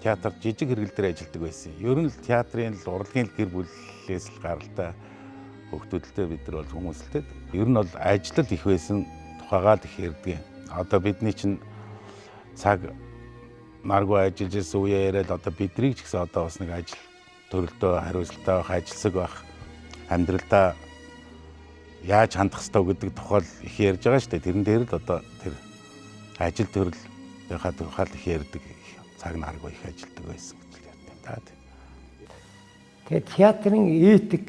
театрт жижиг хэрэгэл дээр ажилладаг байсан. Ер нь л театрын л урлагийн гэр бүлээс л гаралтай хөвгтүүдэлтэй бид нар бол хүмүүсэлтэй. Ер нь бол ажил их байсан тухайгаа л их ярьдаг. Одоо бидний чинь цаг наргүй ажиллаж ирсэн үеэ яриад одоо биднийг ч гэсэн одоо бас нэг ажил төрөлдөө хариуцлагатай байх, ажилсаг байх, амьдралдаа яаж хандах ёстой гэдэг тухай их ярьж байгаа шүү дээ. Тэрэн дээр л одоо тэр ажил төрөл хахад их ярьдаг, цаг наргүй их ажилдаг байсан гэж ярьдаг та. Тэгээд театрын этик,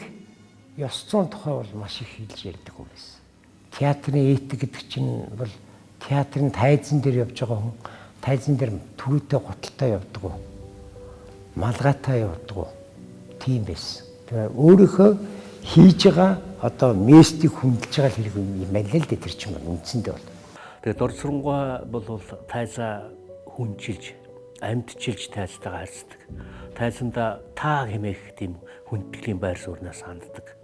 ёс зүйн тухай бол маш их хэлж ярьдаг хүн байсан. Театрын этик гэдэг чинь бол театрын тайзан дээр явж байгаа хүн тайзан дээр түрүүтэй гуталтай явдаг уу? Малгайтай явдаг уу? Тийм байсан. Тэгээ өөрийнхөө хийж байгаа одоо местийг хүндэлж байгаа хэрэг юм байна л дээ тэр чинь үндсэндээ бол. Тэгээ Дорцронгоо бол тайзаа хүнчилж, амьдчилж тайзтайгаа харьцдаг. Тайзанда таа хэмээх тийм хүндэтгэлийн байр сууриас ханддаг.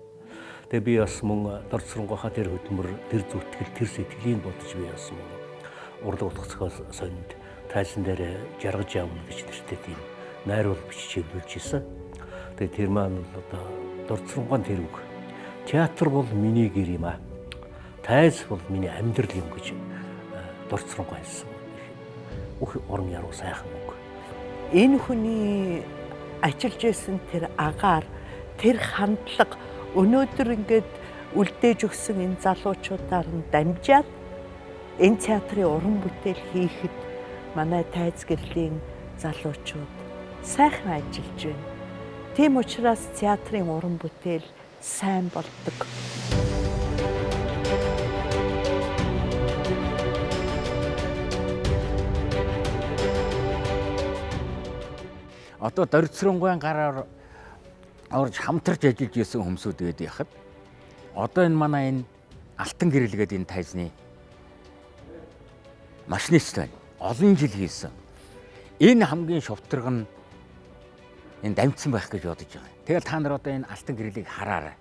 Тэгээ би бас мөн Дорцронгоохоо тэр хөдөлмөр, тэр зүтгэл, тэр сэтгэлийг бодож би бас мөн урлаг утгацгоос сонинд тайзан дээр жаргаж явна гэж нэртэй тийм найруул бичиж хөвлөж исэн. Тэгээ тэр маань одоо Дорцронгоон тэр үг. Театр бол миний гэр юм аа. Тайз бол миний амьдрал юм гэж Дорцронгоо хэлсэн. Бүх орон яруу сайхан үг. Энэ хүний ажиллаж байсан тэр агаар, тэр хандлага өнөөдөр ингээд үлдээж өгсөн энэ залуучуудаар нь дамжаад энэ театрын уран бүтээл хийхэд манай тайз гэрлийн залуучууд сайхан ажиллаж байна. Тийм учраас театрын уран бүтээл сайн болдог. Одоо Дорцронгоон гараар орж хамтарч ажиллаж исэн хүмүүсүүд гээд яхад одоо энэ манай энэ алтан гэрэлгээд энэ тайзны машинист байна. Олон жил хийсэн. Энэ хамгийн шовторго нь энэ дамжсан байх гэж бодож байгаа. Тэгэл та нар одоо энэ алтан гэрэлийг хараарай.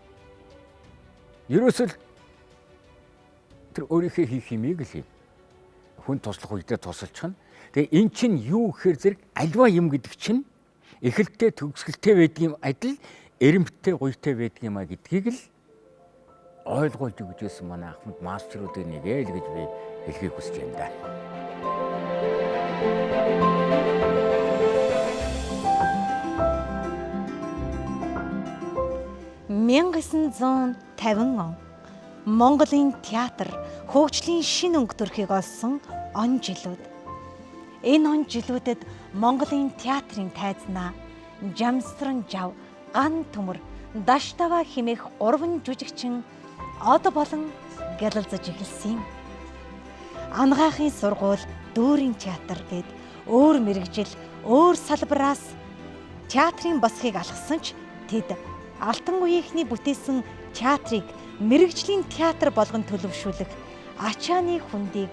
Ерөөсөл тэр өөрийнхөө хийх юмыг л хүн туслах үедээ тусалчих нь. Тэгээ эн чинь юу гэхээр зэрэг альва юм гэдэг чинь эхэлтэй төгсгөлтэй байдаг юм адил эрэмттэй гуйтай байдаг юм а гэдгийг л ойлгуулж өгч байсан манай Ахмад мастеруудын нэг л гэж би хэлхийг хүсэж байна да. 1950 он Монголын театр хөгжлийн шинэ өнгө төрхийг олсон он жилүүд. Энэ он жилүүдэд Монголын театрын тайзнаа Жамсран жав, ган төмөр, даштава хэмээх урван жүжигчин од болон гялалзаж эхэлсэн юм. Ангаахын сургууль, дүүрийн театр гэд өөр мэрэгжил, өөр салбараас театрын босхийг алгасан ч тэд Алтан үеийнхний бүтээсэн театрыг мэрэгжлийн театр болгон төлөвшүүлэх ачааны хүндийг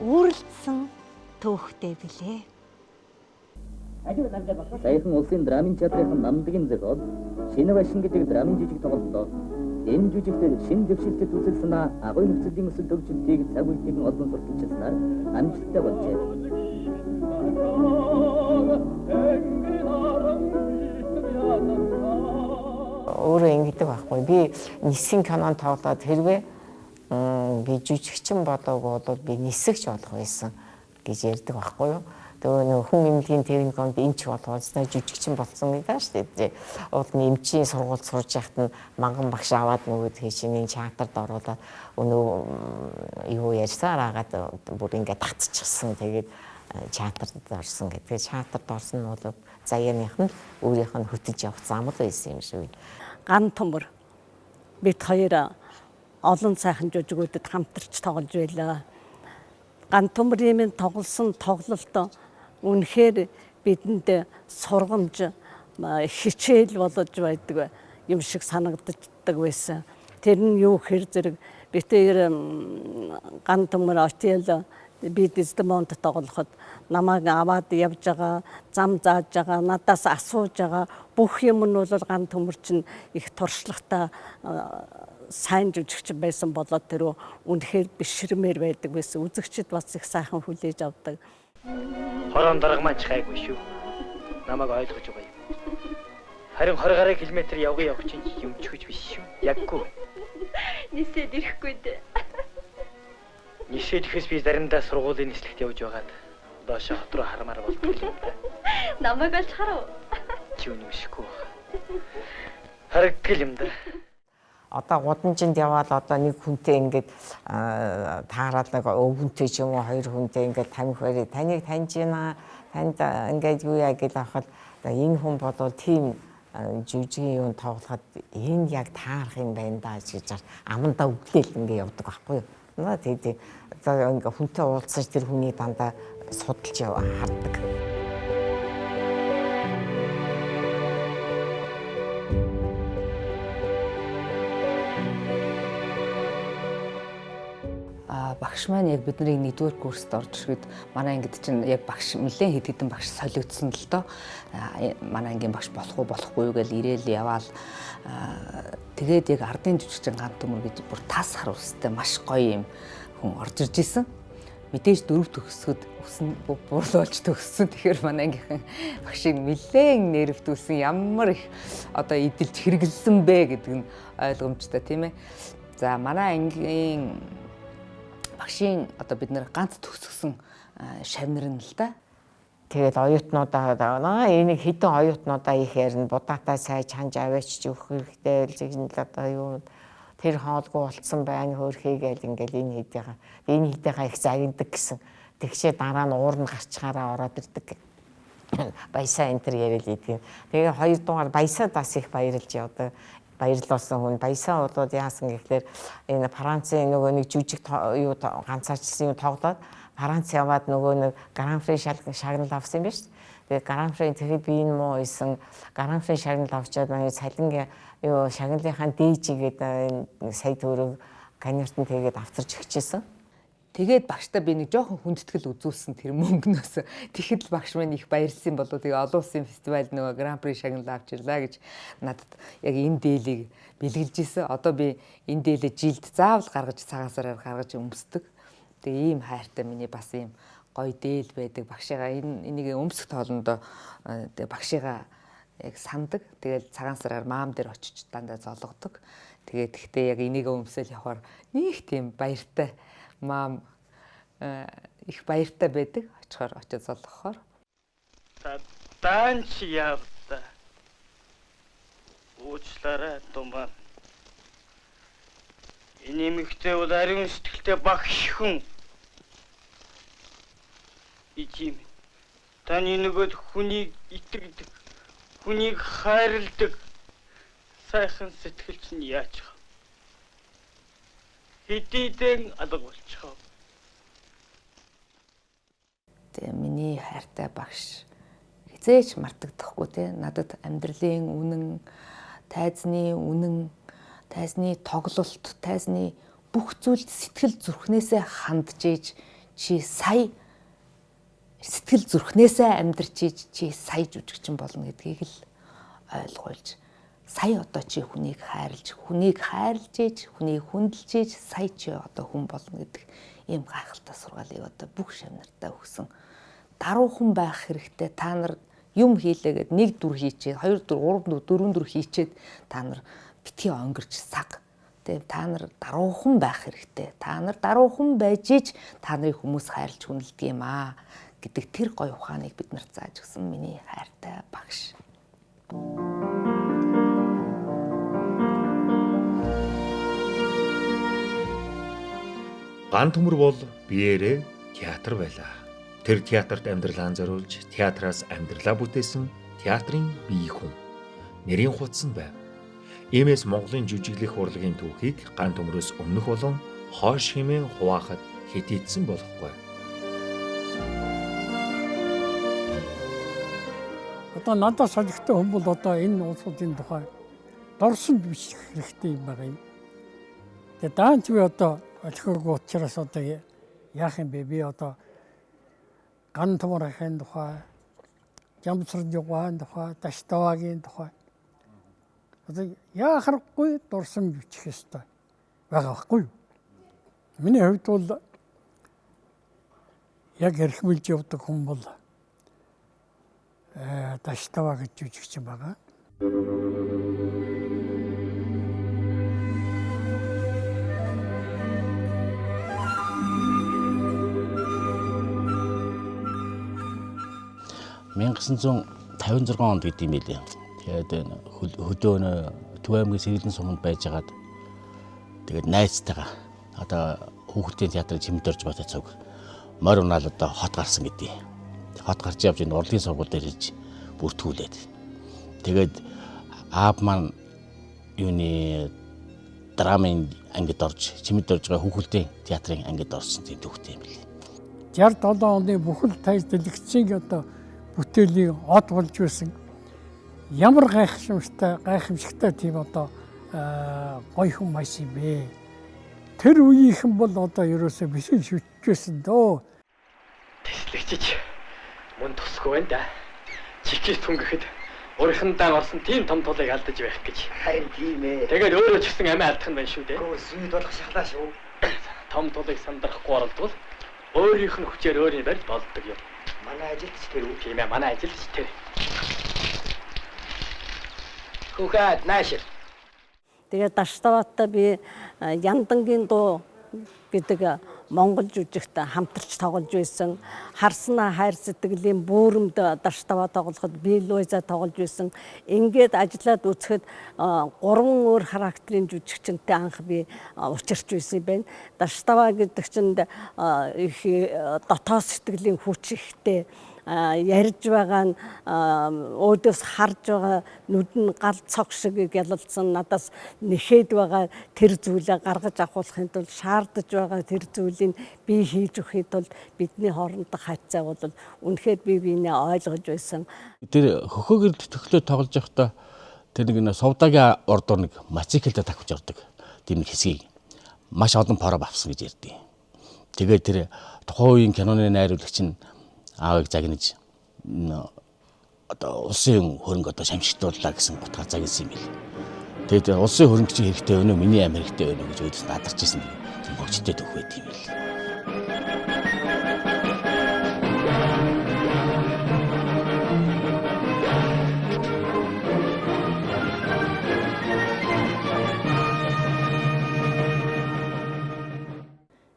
үүрэлдсэн төөхтэй билээ. Саяхан улсын драмын театрын намдгийн зохиол шинэ башин гэдэг драмын жижиг тоглолтоо энэ жижигтэр шинэ дэвшилтэд үзүүлсэн агуй нөхцөлийн өсөлт төвчөлтийг цаг үеийн олон сурталчилснаар амжилттай болжээ. Өөрөө ингэдэг байхгүй. Би нисэн кинонд тоглоод хэрвээ би жүжигчин болоогүй бол би нисэгч болох байсан гэж ярьдаг байхгүй юу. Тэгээ нэг хүн эмнэлгийн техниконд эмч болгоостай жүжигчин болсон гэдэг шүү дээ. Уулын эмчийн сургууль сурж яхад нь манган багш аваад нөгөө тийшний театрт оруулаад өнөө юу ярьсаар агаад бүр ингээд татчихсан. Тэгээд театрт орсон гэдэг. Театрт орсон нь бол заяаных нь өөрийнх нь хөтөж явах зам байсан юм шиг. Ган төмөр бид хоёр олон сайхан жүжигүүдэд хамтарч тоглож байлаа. Ган төмрийн тоглосон тоглолт үнэхээр бидэнд сургамж хичээл болж байдаг юм шиг санагддаг байсан. Тэр нь юу гэхээр зэрэг бид ган төмөр отел би Дизмонд тоглоход намайг аваад явж байгаа, зам зааж байгаа, надаас асууж байгаа бүх юм нь бол ган төмөр чинь их туршлагатай сайн жүжигчин байсан болоод тэр үнэхээр бишрмээр байдаг байсан. Үзэгчд бас их сайхан хүлээж авдаг. Хорон дарга маань чайгүй шүү. Намайг ойлгож байгаа юм. Харин 20 гаруй километр явгын чинь юм ч хүч биш шүү. Яггүй. Нисээд ирэхгүй дээ. Нисээд ихэс би заримдаа сургуулийн нислэгт явж байгаад доошо хот руу хармаар болдог юм да. Намайг олж харав. Чи үнэмшгүй. Харагдл юм да. Одоо гудамжинд яваад одоо нэг хүнтэй ингээд таараад нэг өвгөнтэй ч юм уу хоёр хүнтэй ингээд тамхи барь таныг таньж байна. Танд ингээд юу яа гэж авахад энэ хүн бодвол тийм жүжигийн юм тоглоход энэ яг таарах юм байна да гэж амандаа үглээл ингээд явдаг байхгүй юу. Наа тэгээд ингээ хүнтэй уулзаж тэр хүний дандаа судалж хардаг. Багш маань яг бидний нэгдүгээр курст орж ирэхэд манай ангид чинь яг багш нэлээд хэд хэдэн багш солиодсон л доо. Манай ангийн багш болох уу болохгүй юу гэж ирээл яваал. Тэгээд яг ардын жүжигчин ган төмөр гэж бүр тас харуулстай маш гоё юм хүн орж ирж исэн. Мэдээж 4 төгсгöd өсөн буурлуулж төгссөн. Тэгэхээр манай ангийнхан багшийг нэлээд нэрвдүүлсэн ямар их одоо эдэлж хэрэгэлсэн бэ гэдэг нь ойлгомжтой тийм ээ. За манай ангийн багшийн одоо бид нэр ганц төгсгсөн шавнар нь л да. Тэгээд оюутнуудаа энийг хэдэн оюутнуудаа их ярина. Будаатай сайж ханж аваач өгөх хэрэгтэй л зэгнэл одоо юу тэр хоолгүй болцсон байна хөөрхий гээл ингээл энэ хэдийгээ их загнадаг гэсэн. Тэгшээ дараа нь уурн гарчхаараа ороод ирдэг. Баясаа энэ төр яриад идэг. Тэгээ хоёрдугаар баясаа бас их баярлж явдаг. Баярлуулсан хүн баясаа болоод яасан гэхлээр энэ Францын нөгөө нэг жүжиг юу ганцаарчсан юм тоглоод Франц яваад нөгөө нэг Гран-при шагнал авсан юм байна шүү дээ. Тэгээ Гран-при тэгэхэд би энэ муу исэн Гран-при шагнал авчаад манай цалингийн юу шагналынхаа дээжигээд сая төгрөг канертан тэгээд авчирч өгчээсэн. Тэгээд багштай би нэг жоохон хүндэтгэл үзүүлсэн тэр мөнгнөөс. Тэгэхэд л багш маань их баярлсан болоо тэгээ олон улсын фестиваль нөгөө Гран-при шагнал авч ирлаа гэж надад яг энэ дээлийг бэлгэлж ийсэн. Одоо би энэ дээлээ жилд заавал гаргаж цагаасаараа гаргаж өмсдөг. Тэгээ ийм хайртай миний бас ийм гоё дээл байдаг. Багшигаа энийг өмсөх тоолондоо тэгээ багшигаа яг сандаг. Тэгээд цагаан сараар маам дээр очиж дандаа зологдог. Тэгээд гэхдээ яг энийг өмсөөл явахаар нэг тийм баяртай маам их баяртай байдаг. Очихоор очиж зологохоор. Таанч явда. Уучлаарай думаа. Энэ эмэгтэй бол ариун сэтгэлтэй багш хүн. Ижим. Таны нөгөөд хүнийг итгэдэг, хүнийг хайрладаг сайхан сэтгэлч нь яаж вэ? Хэдийдэн алга болчихоо. Тэгээ миний хайртай багш хизээч мартагдахгүй те надад амьдралын үнэн, тайзны үнэн, тайзны тоглолт, тайзны бүх зүйлд сэтгэл зүрхнээсээ хандж ийж чи сая сэтгэл зүрхнээсээ амьдрч ийж чи сая жүжигчин болно гэдгийг л ойлгуулж сая одоо чи хүнийг хайрлж ийж хүнийг хүндэлж ийж сая чи одоо хүн болно гэдэг ийм гайхалтай сургаалыг одоо бүх шавнартаа өгсөн. Даруухан байх хэрэгтэй. Та нар юм хийлээгээд 1 дүр хийчээд 2 дүр 3 дүр 4 дүр хийчээд та нар битгий онгирч саг. Тэгээ та нар даруухан байх хэрэгтэй. Та нар даруухан байж ич та нарыг хүмүүс хайрлж хүндэлдэг юм аа гэдэг тэр гоё ухааныг бид нарт зааж өгсөн миний хайртай багш. Ган төмөр бол биеэрээ театр байлаа. Тэр театрт амьдралаа зориулж, театраас амьдралаа бүтээсэн театрын бие хүн. Нэрийн хуудас нь байв. Иймээс Монголын жүжиглэх урлагийн түүхийг ган төмрөөс өмнөх болон хойш хэмээн хуваахад хэтийдсэн болохгүй. Одоо надад санагтай хүн бол одоо энэ улсуудын тухай дорсон биш хэрэгтэй юм байна. Тэгээ даанч би одоо олхиог учраас одоо яах юм бэ? Би одоо ган төмөрийн тухай, Жамсрын югаан тухай, Даштавагийн тухай одоо яахаргүй дурсан бичих ёстой байгаа байхгүй юу? Миний хувьд бол яг эрхмэлж явдаг хүн бол Даштава гэж жүжигчин байгаа. (1956) онд гэдэг юм билээ. Тэгээд хөдөөнө Төв аймгийн Сэргэлэн суманд байжгаад тэгээд найзтайгаа одоо хүүхдийн театрын чимдэрж бата цог морь унаал одоо хот гарсан гэдэг. Хот гарч явж энэ урлагийн сургууль дээр ирж бүртгүүлээд. Тэгээд аав маань юуны драмын ангид орж чимэд орж байгаа хүүхдийн театрын ангид орсон тийм төвхтэй юм билээ. 67 оны бүхэл тайз дэлгэцийн одоо бүтээлийн од болж байсан. Ямар гайхамшигтай тийм одоо гоё хүн маш юм бэ. Тэр үеийнхэн бол одоо ерөөсөө бишин шүтчихсэн дөө. Тэслэгчиж мөн тусгүй байна да. Чикис түн гэхэд өөрийнхөндөө орсон тийм том тулыг алдаж байх гэж. Харин тийм ээ. Тэгээд өөрөө ч гэсэн амиа алдах нь байна шүү дээ. Гөө сүйд болох шахлаа шүү. Том тулыг сандрахгүй оролдвол өөрийнх нь хүчээр өөрийн барьж болдог юм. Манай ажилч тэр үү? Тийм ээ, манай ажилч тэр. Хүүхэд наашир. Тэгээд Даштаваатаа би Яндангийн дуу гэдэг монгол жүжигт хамтарч тоглож байсан. Харснаа хайр сэтгэлийн бүүрэмд Даштаваа тоглоход би Луйза тоглож байсан. Ингээд ажиллаад үзэхэд 3 өөр характерын жүжигчтэй анх би учирч байсан юм байна. Даштаваа гэдэг чинь их дотоод сэтгэлийн хүч ихтэй ярьж байгаа нь өөдөөс харж байгаа нүд нь гал цог шиг гялалцсан надаас нэхэд байгаа тэр зүйлээ гаргаж авахын тулд шаардж байгаа тэр зүйлийг би хийж өгөхэд бол бидний хоорондох харьцаа бол үнэхээр бие биенээ ойлгож байсан. Тэр хөхөөгөр төглөө тоглож явахдаа тэр нэг сувдагийн ордоор нэг мотоциклд тавьж ордог тийм хэсгийг маш олон парав авсан гэж ярьдیں۔ Тэгээд тэр тухайн үеийн киноны найруулагч нь аавыг загнаж одоо улсын хөрөнгө одоо шамшигдууллаа гэсэн утгаар загнасан юм бэл. Тэгээд улсын хөрөнгө чинь хэрэгтэй өнөө миний амь хэрэгтэй өнөө гэж өөдөөс надарч ирсэн. Тийм хөвчтэй төх байт юм бэл.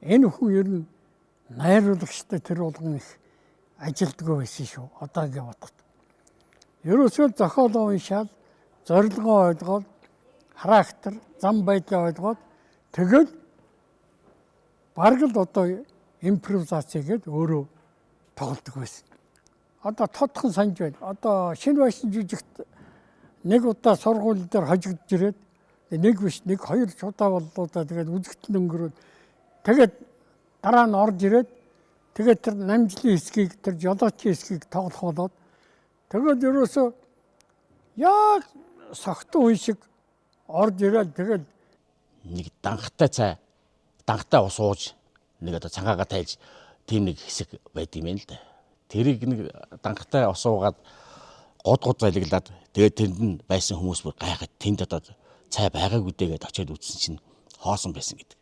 Энэ хүн ер нь найруулагчтай тэр болгон их ажилддаг байсан шүү. Одоогийн бодоход. Ерөөсөө зохиолоо уншаад, зорилгоо ойлгоод, характер, зам байдлаа ойлгоод тэгэл бараг л одоо импровизац хийгээд өөрөө тоглодог байсан. Одоо тодхон санаж байна. Одоо шинэ байшин жүжигт нэг удаа сургууль дээр хожигдж ирээд нэг биш нэг хоёр удаа боллоо да тэгээд үзэгдэн өнгөрөөд тэгээд дараа нь орж ирээд тэгээд тэр намжлын хэсгийг тэр жолоочийн хэсгийг тоглох болоод тэгээд ерөөсөө яг согтун үе шиг орж ирээд тэгээд нэг данхтай цай данхтай ус ууж нэг одоо цангаагаа тайлж тийм нэг хэсэг байд юм байна л да. Тэрийг нэг данхтай ус уугаад год зайлглаад тэгээд тэнд нь байсан хүмүүс бүр гайхаад тэнд одоо цай байгаагүй дээгээд очиод үзсэн чинь хоосон байсан гэдэг.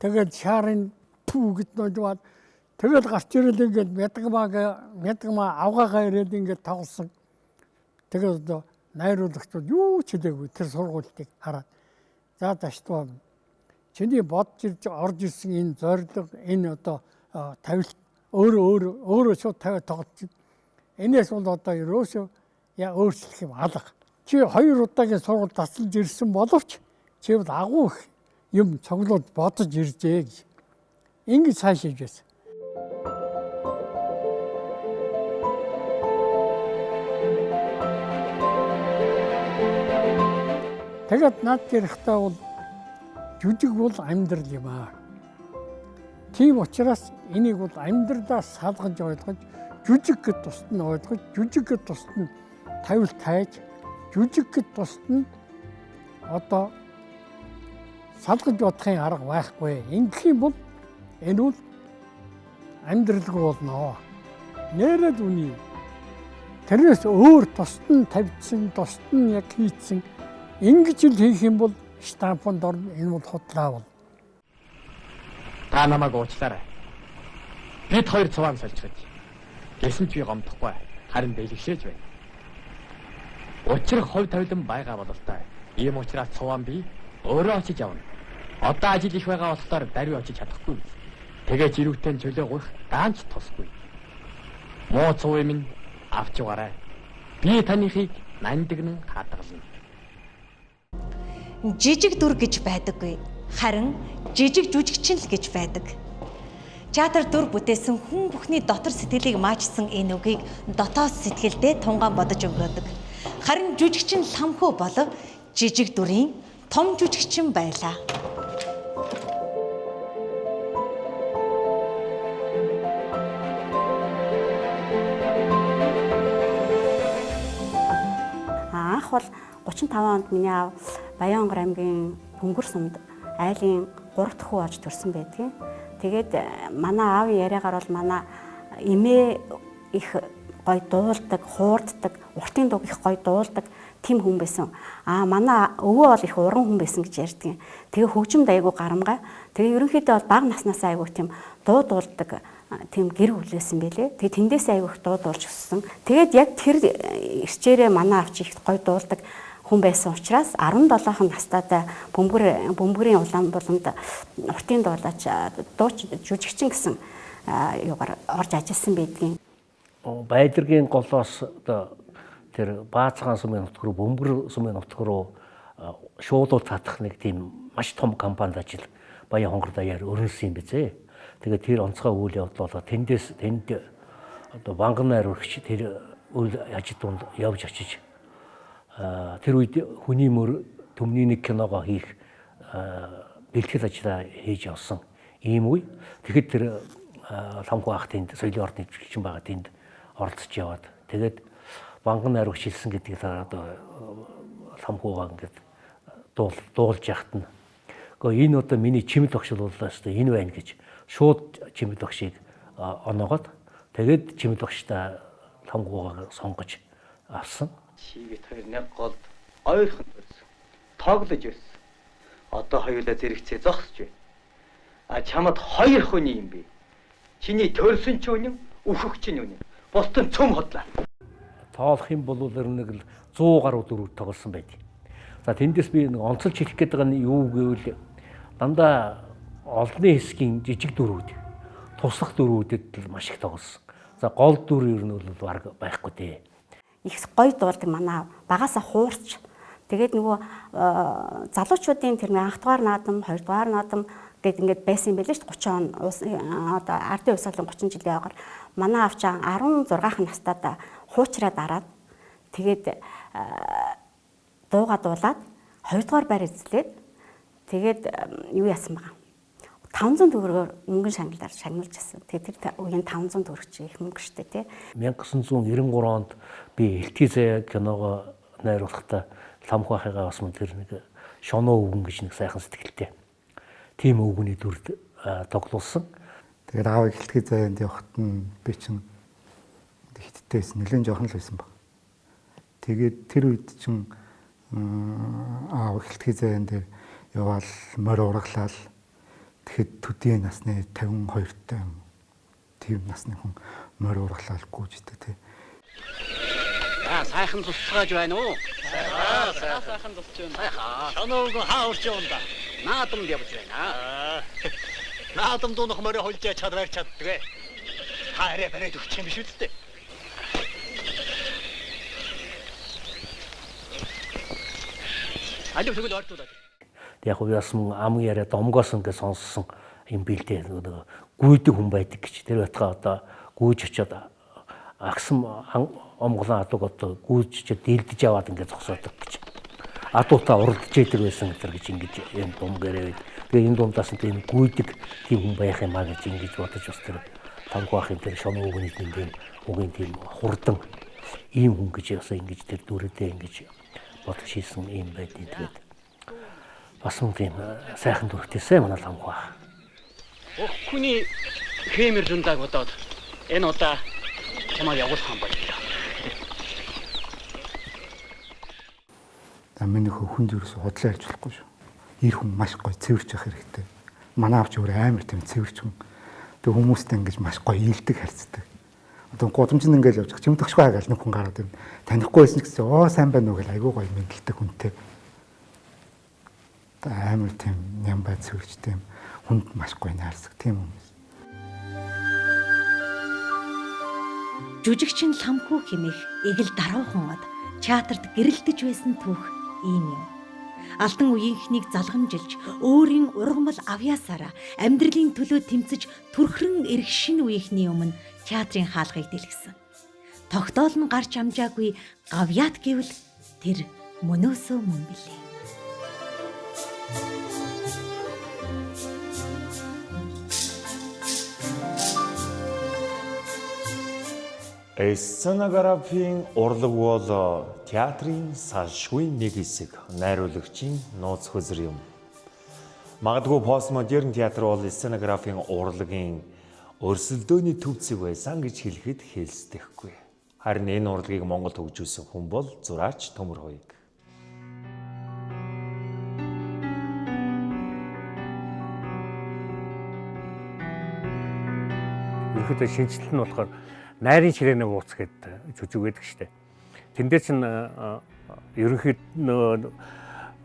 Тэгээд шаарын пүү гэд нөдваад тэгээд гарч ирэл ингээд мядгамаа авгаагаа ирээд ингээд тоглосон. Тэгээд одоо найруулагчид юу ч хэлээгүй тэр сургуультыг хараад. За даштваа. Чиний бодж ирж орж ирсэн энэ зорилго энэ одоо тавилт өөрөө шууд тавиад тоглож. Энээс бол одоо ерөөсөө яа өөрчлөх юм алга. Чи 2 удаагийн сургууль тасалж ирсэн боловч чи бол агуу их юм цоглоод бодож иржээ гэж. Ингэж цаашиж байсан. Тэгээд над ярихтаа бол жүжиг бол амьдрал юм аа. Тийм учраас энийг бол амьдралаас салгаж ойлгож, жүжиг гэд тусад нь ойлгож, жүжиг гэд тусад нь тавилт хайж, жүжиг гэд тусад нь одоо салгаж бодохын арга байхгүй. Ингэх юм бол энэ бол амьдралгүй болно. Нэрээд үний. Тэрнээс өөр тусад нь тавьдсан, тусад нь яг хийцэн ингэж л хийх юм бол штампонд орно. Энэ бол худлаа бол. Та намайг уучлаарай. Бид хоёр цуван салж гэж. Гэсэн ч би гомдохгүй. Харин бэлгшээж байна. Учрах хувь тавилан байгаа бололтой. Ийм учраас цуван би өөрөө очиж явна. Одоо ажил их байгаа болохоор даруй очиж чадахгүй. Тэгээд жирүүтэн чөлөө гуйх даанч тусгүй. Муу цувын минь авч угаарай. Би таныхыг нандинан хадгална. Жижиг дүр гэж байдаггүй. Харин жижиг жүжигчин л гэж байдаг. Театр дүр бүтээсэн хүн бүхний дотор сэтгэлийг маачсан энэ үгийг дотоод сэтгэлдээ тунгаан бодож өнгөрөөдөг. Харин жүжигчин ламхүү бол жижиг дүрийн том жүжигчин байлаа. Анх бол 35 онд миний аав Баянгар аймгийн Бөмбөр сумд айлын 3 дахь хүү болж төрсэн байдгийн. Тэгээд манай аавын яриагаар бол манай эмээ их гой дуулдаг, хуурддаг, уртын дуг их гой дуулдаг тийм хүн байсан. Манай өвөө бол их уран хүн байсан гэж ярьдгийн. Тэгээ хөгжимд айгу гарамгай. Тэгээ ерөнхийдөө бол бага наснаас айгу тийм дуулдаг тийм гэр бүлээсэн байлээ. Тэгээ тэндээс айгу их дуулж өссөн. Тэгээд яг тэр ирчээрээ манай авч их гой дуулдаг хүн байсан учраас 17 настайдаа бөмбөрийн улаан буланд уртын дуулаач дууч жүжигчин гэсэн юугаар орж ажилласан байдгийн. Баядргийн голоос одоо тэр Баацхан сумын нутг руу Бөмбөр сумын нутг руу шуулууд татах нэг тийм маш том компанид ажил Баян хонгор даяар өрнөсөн юм бизээ. Тэгээд тэр онцгой үйл явдал болоо тэнд одоо Ванган найруулагч тэр үйл ажилтнууд явж очиж тэр үед хүний мөр төмний нэг киногоо хийх бэлтгэл ажиллаа хийж явсан ийм үе. Тэгэхэд тэр ламхуу ах тэнд соёлын ордны жүжигчин байгаа тэнд оролцож яваад тэгээд Ванган найруулагч хэлсэн гэдгийг одоо ламхуугаа ингээд дуулж яхад нь гэхдээ энэ одоо миний чимэл огшил боллоо шүү дээ энэ байна гэж шууд чимэл огшийг оноогоод тэгээд чимэл огштой ламхуугаа сонгож авсан. Чигэт хоёр нэг гол ойрхон төрсөн. Тоглож байсан. Одоо хоёулаа зэрэгцээ зогсож байна. Чамд хоёр хүний юм бэ. Чиний төрсөн ч үнэн, өөхөх ч үнэн. Бусд нь цөм хотлаа. Тоолох юм бол нэг л 100 гаруй дөрөв тоглосон байдаг. За тэндээс би нэг онцолж хэлэх гээд байгаа нь юу гэвэл дандаа олонний хэсгийн жижиг дүрүүд, туслах дүрүүдэд л маш их тоглосон. За гол дүр ер нь бол баг байхгүй дээ. Их гоё дуулдаг манай багасаа хуурч. Тэгээд нөгөө залуучуудын тэр анх дугаар наадам, 2 дугаар наадам гэд ингээд байсан юм байлээ шүү дээ. 30 он одоо ардын хувьсгалын 30 жилийн ойгоор манай авчаа 16хан настайдаа хуучраад араад тэгээд дууга дуулаад 2 дугаар байр эзлээд тэгээд юу яасан байгаа. 500 төгрөгөөр мөнгөн шагналаар шагнуулж байсан. Тэгээд тэр үеийн 500 төгрөг чи их мөнгө шүү дээ, тий. 1993 онд би Элтгий заяа киногоо найруулахдаа Ламху ахыгаа бас тэр нэг шоноо өвгөн гэж нэг сайхан сэтгэлтэй. Тим өвгөний дүрд тоглуулсан. Тэгээд аав Элтгий заяанд явахт нь би чинь хиттэйсэн, нэлээд жоохон л байсан баг. Тэгээд тэр үед чинь аав Элтгий заяан дээр яваал морь ургалал. Тэгэхэд төдийн насны 52 та юм. Тийм насны хүн морь ургалал гүйждэг тий. Сайхан тусгааж байна уу? Сайхан тусч байна. Шоноог хаурч явна. Наадамд явж байна. Наадамд унах морь холж чадвар чаддаг. Хараа барайд өгч юм биш үү? Алив тэгвэл ордуулаад. Яг уу ясман ам яриа домгоос ингээд сонссон юм бэлдээ гүйдэг хүн байдаг гэж. Тэр байтгаа одоо гүйж очиод агсан омглон адууг одоо гүйж очиод дийлдэж аваад ингээд зогсоодог гэж. Адуутаа уралдаж идэг байсан гэж ингэж юм дум гэрээд. Тэгээ энэ дундаас нь тийм гүйдэг тийм хүн байх юм аа гэж ингэж бодож бас тэр Ламху ахын тэр шоноо өвгөний тийм үгийн тийм хурдан ийм хүн гэж ясаа ингэж тэр дүрээдээ ингэж бодож хийсэн юм байдیں۔ Тэгээд бас юм тийм сайхан дүрхтэйсэн манай Ламху ах. Охины хэмэр зундаг бодоод энэ удаа чамаа явуулах юм байна. Миний хүн зүрээс худлаа ярьж болохгүй шүү. Ир хүн маш гоё цэвэрч явах хэрэгтэй. Манай авч өөр амар тийм цэвэрч хүн. Тэг хүмүүстэй ингэж маш гоё ийдэг харьцдаг. Одоо гудамжинд ингээл явж байгаа юм төгшгүй хагаал нэг хүн гараад ирнэ. Танихгүй байсан гэсэн оо сайн байна уу гэл айгүй гоё мэдлдэг хүнтэй. Амар тийм ням бай цэвэрчтэй юм. Хүнд маш гоё найрсаг тийм хүмүүс. Жүжигчин Ламху хэмээх эгэл даруухан од театрт гэрэлтэж байсан түүх ийм юм. Алдан үеийнхнийг залгамжилж, өөрийн ургамал авьяасаараа амьдралын төлөө тэмцэж түрхрэн ирэх шинэ үеийнхний өмнө театрын хаалгыг дэлгэсэн. Тогтоол нь гарч амжаагүй гавьяат гэвэл тэр мөнөөсөө мөн билээ. Сценографийн урлаг бол театрын салшгүй нэг хэсэг. Найруулагчийн нууц хөзөр юм. Магадгүй постмодерн театр бол сценографийн урлагийн өрсөлдөөний төвцөг байсан гэж хэлэхэд хэлсдэхгүй. Харин энэ урлагийг Монголд хөгжүүлсэн хүн бол зураач Төмөр Хуйг. Ерөнхийдөө шинжлэл нь болохоор найрын ширээний ууц гэдэг жүжиг байдаг штэ. Тэн дээр чинь ерөнхийдөө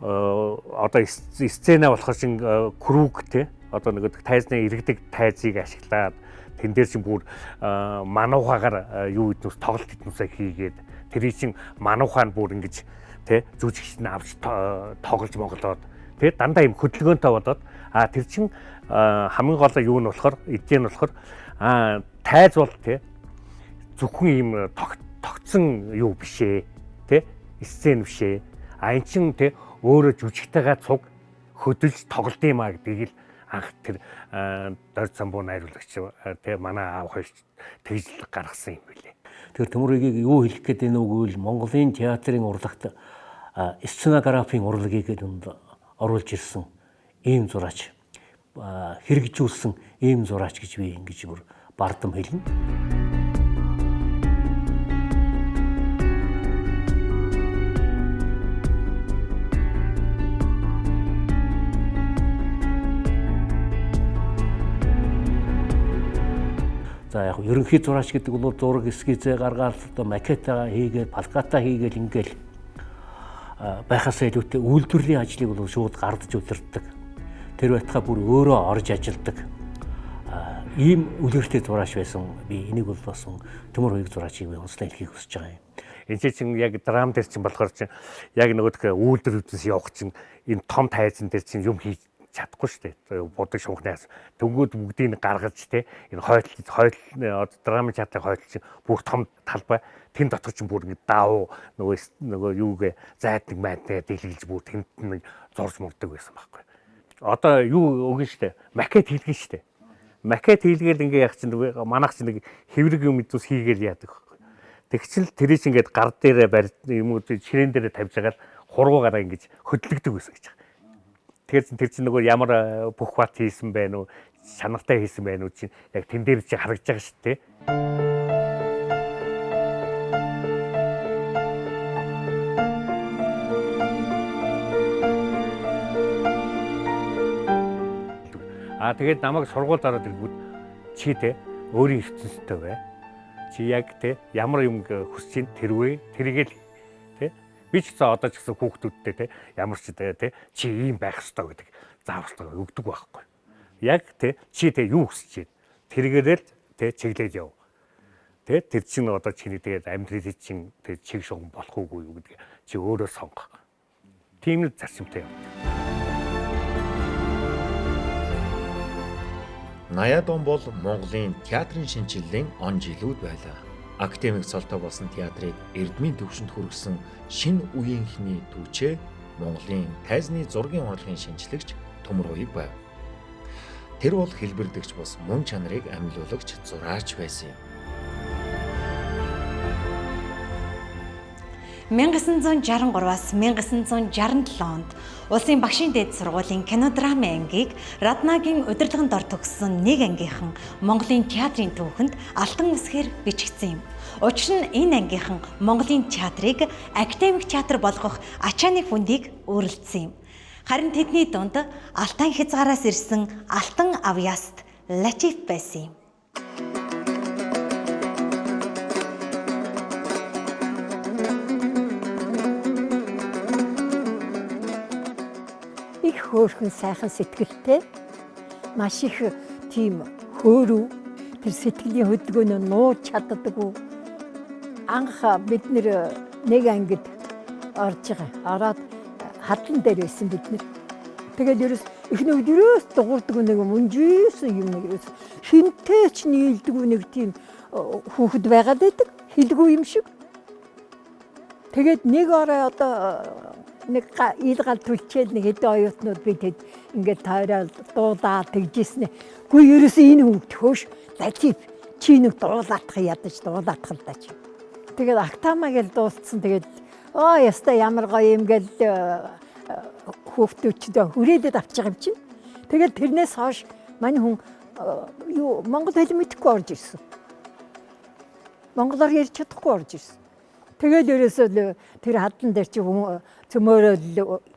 одоо сцена болохоор чин круг те одоо нэг тайзны иргэдэг тайзыг ашиглаад тэн дээр чинь бүр мануухагаар юу гэднээс тоглолт иднүсээ хийгээд тэрий чин мануухаа нь бүр ингэж те жүжигч нь авч тоглож моглоод те дандаа юм хөдөлгөөнтэй болоод тэр чин хамгийн гол юу нь болохоор эдгээр нь болохоор тайз бол те зөвхөн ийм тогтсон юу бишээ тий сцен бишээ ань чин тий өөрөө жүжигтэйгээ цуг хөдөлж тоглолт юм а гэдгийг л анх тэр дорд самбуу найруулагч тий манай аав хоёр тэгж гаргасан юм билээ. Тэр Төмөрөгийг юу хэлэх гээд байна уу гэвэл Монголын театрын урлагт сценографийн урлагийг оруулж ирсэн ийм зураач хэрэгжүүлсэн ийм зураач гэж би ингэж бүр бардам хэлнэ. За яг ерөнхий зураач гэдэг бол зураг эскизээ гаргаад одоо макетаа хийгээд плаката хийгээл ингээл байхасаа илүүтэй үйлдвэрлэлийн ажлыг бол шууд гардаж удирддаг. тэр байтугай бүр өөрөө орж ажилдаг ийм үлгэртэй зураач байсан. Би энийг бол болсон Төмөр хоёрын зураачийг би онцлог хэлхийг хүсэж байгаа юм. Энэ чинь яг драм дээр чинь болохоор чинь яг нөгөө үйлдвэр үүднээс явах чинь энэ том тайзан дээр чинь юм хийж чадахгүй шүү дээ. Будаг шунхнаас төгөөд бүгдийг гаргаж те энэ хойд драмын чадлыг хойд чинь бүх том талбай тэн дотор чинь бүр ингэ даав нөгөө юугээ зайдаг майдаа дэлгэлж бүр тэнд нэг зурж мурдаг байсан байхгүй. Одоо юу өгнө шүү дээ. Макет хийлгэн шүү дээ. Макет хийлгээл ингээ яг чинь манайх чинь нэг хэврэг юм идус хийгээл яадаг байхгүй. Тэгчил тэр чинь ингээд гар дээрээ барь юм уу ширээн дээрээ тавьж байгаа л хуруугаараа ингэж хөдлөгдөг байсан гэж. Тэгэхээр тэр чинь нөгөө ямар бүх бат хийсэн байна уу, шанартай хийсэн байна уу чинь яг тэн дээр чи харагдаж байгаа шүү дээ. Тэгээд намайг сургууль дараад иргүүд чи те өөрийн ертөнцтэй бай. Чи яг те ямар юм хүсэж ин тэрвээ тэргээл те би ч гэсэн одоо ч гэсэн хүүхдүүдтэй те ямар ч те чи ийм байх ёстой гэдэг зааварчилгаа өгдөг байхгүй. Яг те чи те юу хүсэж байна тэргээрэл те чиглээд яв. Тэ тэр чинь одоо чиний тэгээд амьдралын чинь тэг чиг шугам болох уугүй юу гэдэг чи өөрөө сонгох. Тийм л зарчимтай юм. 80-ад он бол Монголын театрын шинжилгээний он жилүүд байлаа. Академик цолтой болсон театрыг эрдмийн төвшөнд хүргэсэн шинэ үеийнхний түүчээ Монголын тайзны зургийн урлагийн шинжлэгч Төмөр хоёрыг байв. Тэр бол хэлбэрдэгч бус мөн чанарыг амьлуулагч зураач байсан юм. 1963-аас 1967 онд Улсын багшийн дээд сургуулийн кинодрамын ангийг Раднагийн удирдлагын дор төгссөн нэг ангийнхан Монголын театрын түүхэнд алтан үсгээр бичигдсэн юм. Учир нь энэ ангийнхан Монголын театрыг академик театр болгох ачааны хүндийг өөрлөсөн юм. Харин тэдний дунд Алтан хязгаараас ирсэн Алтан авьяаст Латиф байсан юм. Их хөөрхөн сайхан сэтгэлтэй маш их тийм хөөрөв тэр сэтгэлийн хөдөлгөөнөө нууж чаддаггүй. Анх бид нэг ангид орж байгаа. Ороод хадлан дээр байсан бид нэр. Тэгээд ерөөс эхний үед ерөөс дуурдаг нэг мунжсэн юм нэг ерөөс хинтэй ч нийлдэггүй нэг тийм хүүхэд байгаад байдаг. Хилгүй юм шиг. Тэгээд нэг орой одоо нэг ил гал түлчээл нэг хэдэн оюутнууд би тэд ингээд тойрол дуудаа тэгжсэн. Гүй ерөөсөө энэ хүүхд хөөш Латиф чи нэг дуулаатах ядаж дуулаатах л даа чи. Тэгээд актама гэл дууссан. Тэгээд яста ямар гоё юм гэл хүүхдүүдтэй хүрээдэд авч байгаа юм чинь. Тэгээд тэрнээс хойш манай хүн юу монгол хэл мэдэхгүй орж ирсэн. Монголоор ярьж чадахгүй орж ирсэн. Тэгээд ерөөсөө тэр хадлан дээр чи цөмөөрөө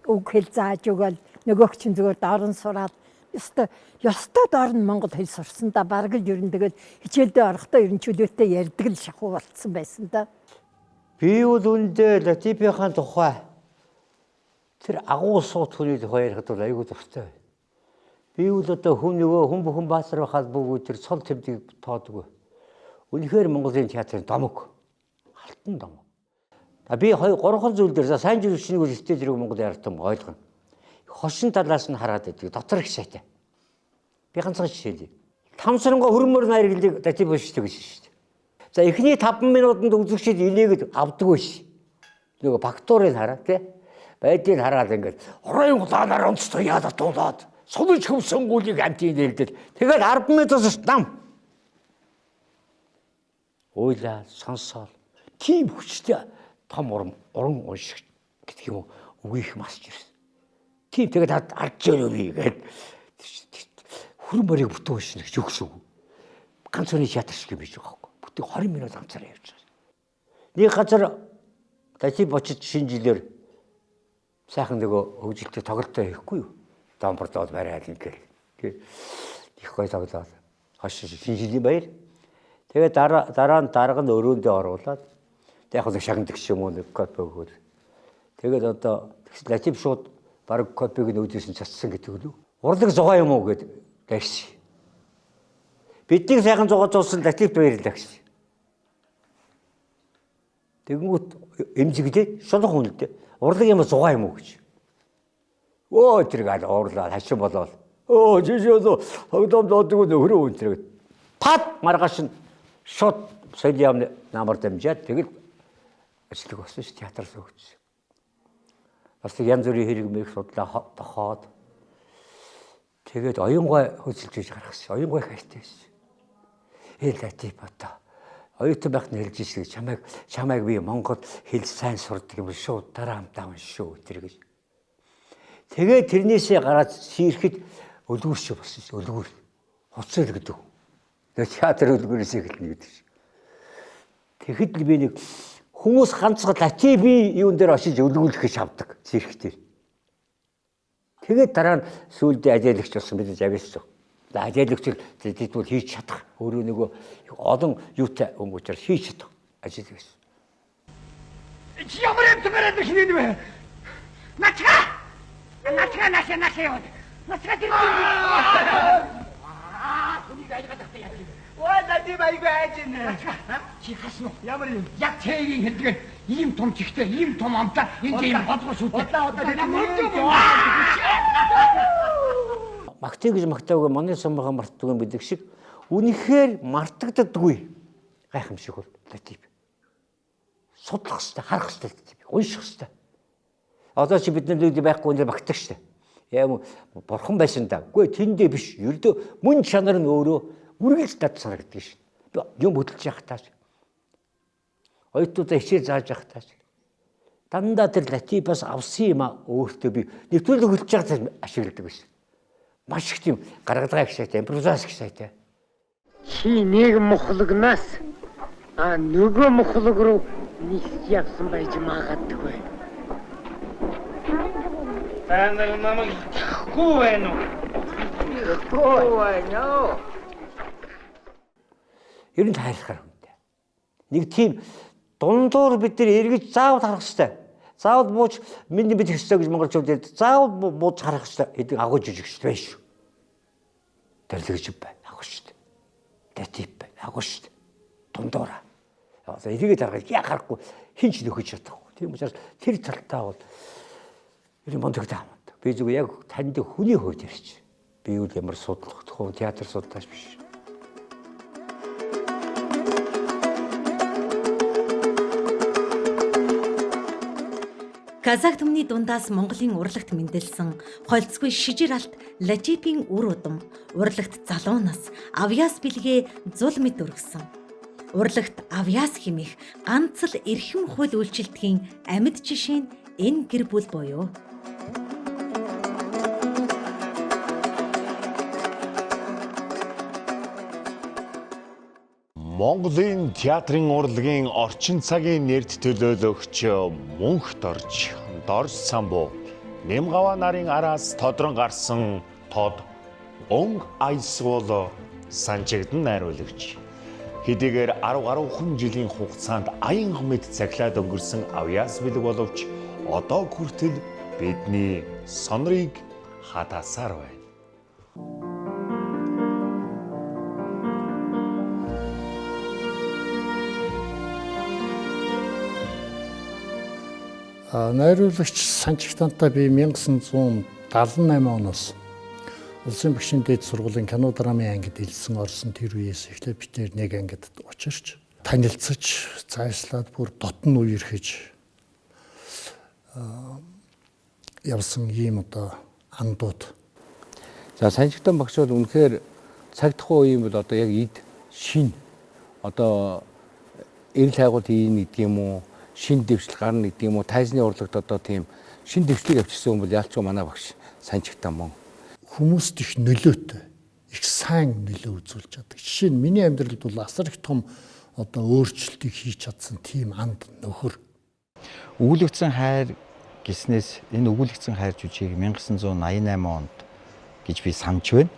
үг хэл зааж өгөөл нөгөөх чинь зүгээр дорн сураад ёстой дорн монгол хэл сурсан да бараг л ер нь тэгээд хичээлдээ орохдоо ер нь чөлөөтэй ярьдаг л шахуу болцсон байсан да. Би бол үндэ Латифийн тухай тэр агуу суут хүний тухай ярихад бол аюул дуртай. Би бол одоо хүн бүхэн баасар байхад бүгд тэр цол тэмдэг тоодгүй. Үнэхээр Монголын театрын домог алтан домог. Би 3 зүйл дээр сайн жил шинийг үлдээ зэрэг Монгол ярьсан ойлгоно. Хошин талаас нь хараад байдаг. Дотор их сайтай. Би ганцхан жишээлээ. Тамсрангоо хөрмөр найргалыг Латиф бишдэг гэж шүү дээ. За эхний 5 минутанд үзэгчид инээгээд авдаггүй ш. Нөгөө фактурыг хараад тий. Байдгийг хараад ингээд оройн гулаанаар онцтой яадад дуулаад сулж хөвсөн гүлийг амтын нэрдэл. Тэгээд 10 минутаас нам. Ойлаа сонсоол. Тийм хүчтэй том уран уншиг гэдэг юм үгүйх масч ирсэн. Тийм тэгээд арж өрөө гээд хүрэн барыг бүтэн уншина гэж өгсөн. Ганц өний театр шиг биш байгаа байхгүй. Бүтэн 20 минут ганцаараа явж байгаа. Нэг газар Латиф очиж шинэ жилээр сайхан нөгөө хөгжилтэй тоглолтоо хийхгүй юу? Дамбардаад бариад ингээл. Их гой тоглоод хаш шинэ жилийн баяр. Тэгээд дараа нь дарга нь өрөөндөө оруулаад яг л шагнадаг юм уу нэг копи өгөөл. Тэгээд одоо Латиф шууд баг копиг нь үүдээс нь цацсан гэдэг үү? урлаг зугаа юм уу гэд гайс. Бидний сайхан зугааж уусан Латипт баярлалаа гэсэн. Тэгэнгүүт эмзэглээ шулах үнэлдэ. Урлаг юм зугаа юм уу гэж. Өө тэрийг уурлаа хашин болоод. Жижигөө хогдом доодог нөхрөө үнтрэг. Пат маргааш нь шууд соёлын намар дамжаад тэгэл ажлыг болсон ш театрт өгч. Бас янз бүрийн хэрэг мэх судлаа тохоод тэгээд оюунгой хөсөлж хийж гаргасан. Оюунгой хайртай байсан. Латип одоо оюутан байхад хэлж ирсэн чамайг би Монгол хэл сайн сурдаг юм шүү. Дараа хамтаа шүү тэр гэж. Тэгээд тэрнээсээ гараад сийрэхэд өлгүүр шиг болсон ш. Өлгүүр. Хуцал гэдэг. Тэгээд театр өлгүүрээс эхэлнэ гэдэг ш. Тэгэхэд л би нэг хүмүүс ганцхан Латипи юун дээр очиж өлгүүлэх гэж авдаг зэрэгтэй. Тэгээд дараа нь сүүлдээ ажийлагч болсон бид загиссан. Ажийлагч тэгвэл хийж чадах. Өөрөө нөгөө олон юутай юм учраас хийж чадах. Ажийлагч. Ямар юм төгөрөд шинэ вэ? Начга яа. Начга тэр. Хүний гайхаад тахтай яа. Латип айгүй ажин. Чи хаснуу. Ямар юм? Яг цэгийн хэлдэг ийм том чихтэй, ийм том амтаа энэ ийм бодлого шүтээ. Магтъя гэж магтаагүй манай самбаха мартдаг юм гэдэг шиг үнэхээр мартагддаггүй гайхамшиг бол Латип. Судлах хэрэгтэй, харах хэрэгтэй, унших хэрэгтэй. Одоо чи бид нар байхгүй нэр магтдаг штэ. Яа бурхан байсан да. Үгүй тэндээ биш. Ердөө мөн чанар нь өөрөө үргэлж дад санагддаг шин. Юм хөдөлж явах тааш. Оюутнуудаа хичээл зааж явах тааш. Дандаа тэр Латипаас авсан юм өөртөө би нэвтрүүлэг хөдөлж явах ашигладаг байсан. Маш их тийм гаргалагаа их сайтай, импровизац их сайтай. Чи нэг мохлогнаас нөгөө мохлог руу нийлж явсан байж магадгүй. Танаа намайг итгэхгүй байна уу? Итгэхгүй байна. Ер нь тайлхаар хүнтэй. Нэг тийм дундуур бид нар эргэж заавал харах хэрэгтэй. Заавал бууж миний бид хэвчээ гэж монголчууд ярьдаг. Заавал бууж харах хэрэгтэй. Эдэг агуу жижигч байж шүү. Тэрлэгч бай. Агуу шүү. Латип бай. Агуу шүү. Дундуураа. Одоо эргээд харах яг харахгүй хинч нөхөж чадахгүй. Тийм учраас тэр талтаа бол ер нь мондогтой хамт. Би зүгээр яг танд хүний хувьд ярьж. Би юу ямар судлах тухай театр судлаач биш. Казак түмний дундаас Монголын урлагт мэндэлсэн холцгүй шижир алт Латипийн үр удам урлагт залуунаас авьяас бэлгээ зул мэд өргсөн. Урлагт авьяас хэмээх ганц л эрхэм хууль үйлчилдэхийн амьд жишээ нь энэ гэр бүл буюу. Монголын театрын урлагийн орчин цагийн нэрд төлөөлөгч мөнх дорж самбуу Нэмгава нарын араас тодрон гарсан тод өнг айсвол санчигдан найруулагч. Хэдийгээр 10 гаруйхан жилийн хугацаанд аян мэд цаглаад өнгөрсөн авьяас бэлэг боловч одоо хүртэл бидний сонрыг хатаасаар байна. Найруулагч Санчигтантай би 1978 оноос Улсын багшийн дээд сургуулийн кино драмын ангид илсэн орсон тэр үеэс эхлээд бид нэг ангид учирч танилцж цаашлаад бүр дотн үерхэж явсан ийм одоо андууд. За Санчигтан багш бол үнэхээр цаг тухайн үеийн бол одоо яг эд шин одоо эрэл хайгуул ийм гэдэг юм уу? Шин дэвшил гарна гэдэг юм уу? Тайзны урлагт одоо тийм шин дэвшлиг авчирсан хүн бол ялчгүй манай багш Санчигтан мөн. Хүмүүст их нөлөөтэй, их сайн нөлөө үзүүлж чаддаг. Жишээ нь миний амьдралд бол асар их том одоо өөрчлөлтийг хийж чадсан тийм анд нөхөр. Өгүүлэгдсэн хайр гэснээс энэ өгүүлэгдсэн хайр жүжигийг 1988 онд гэж би санаж байна.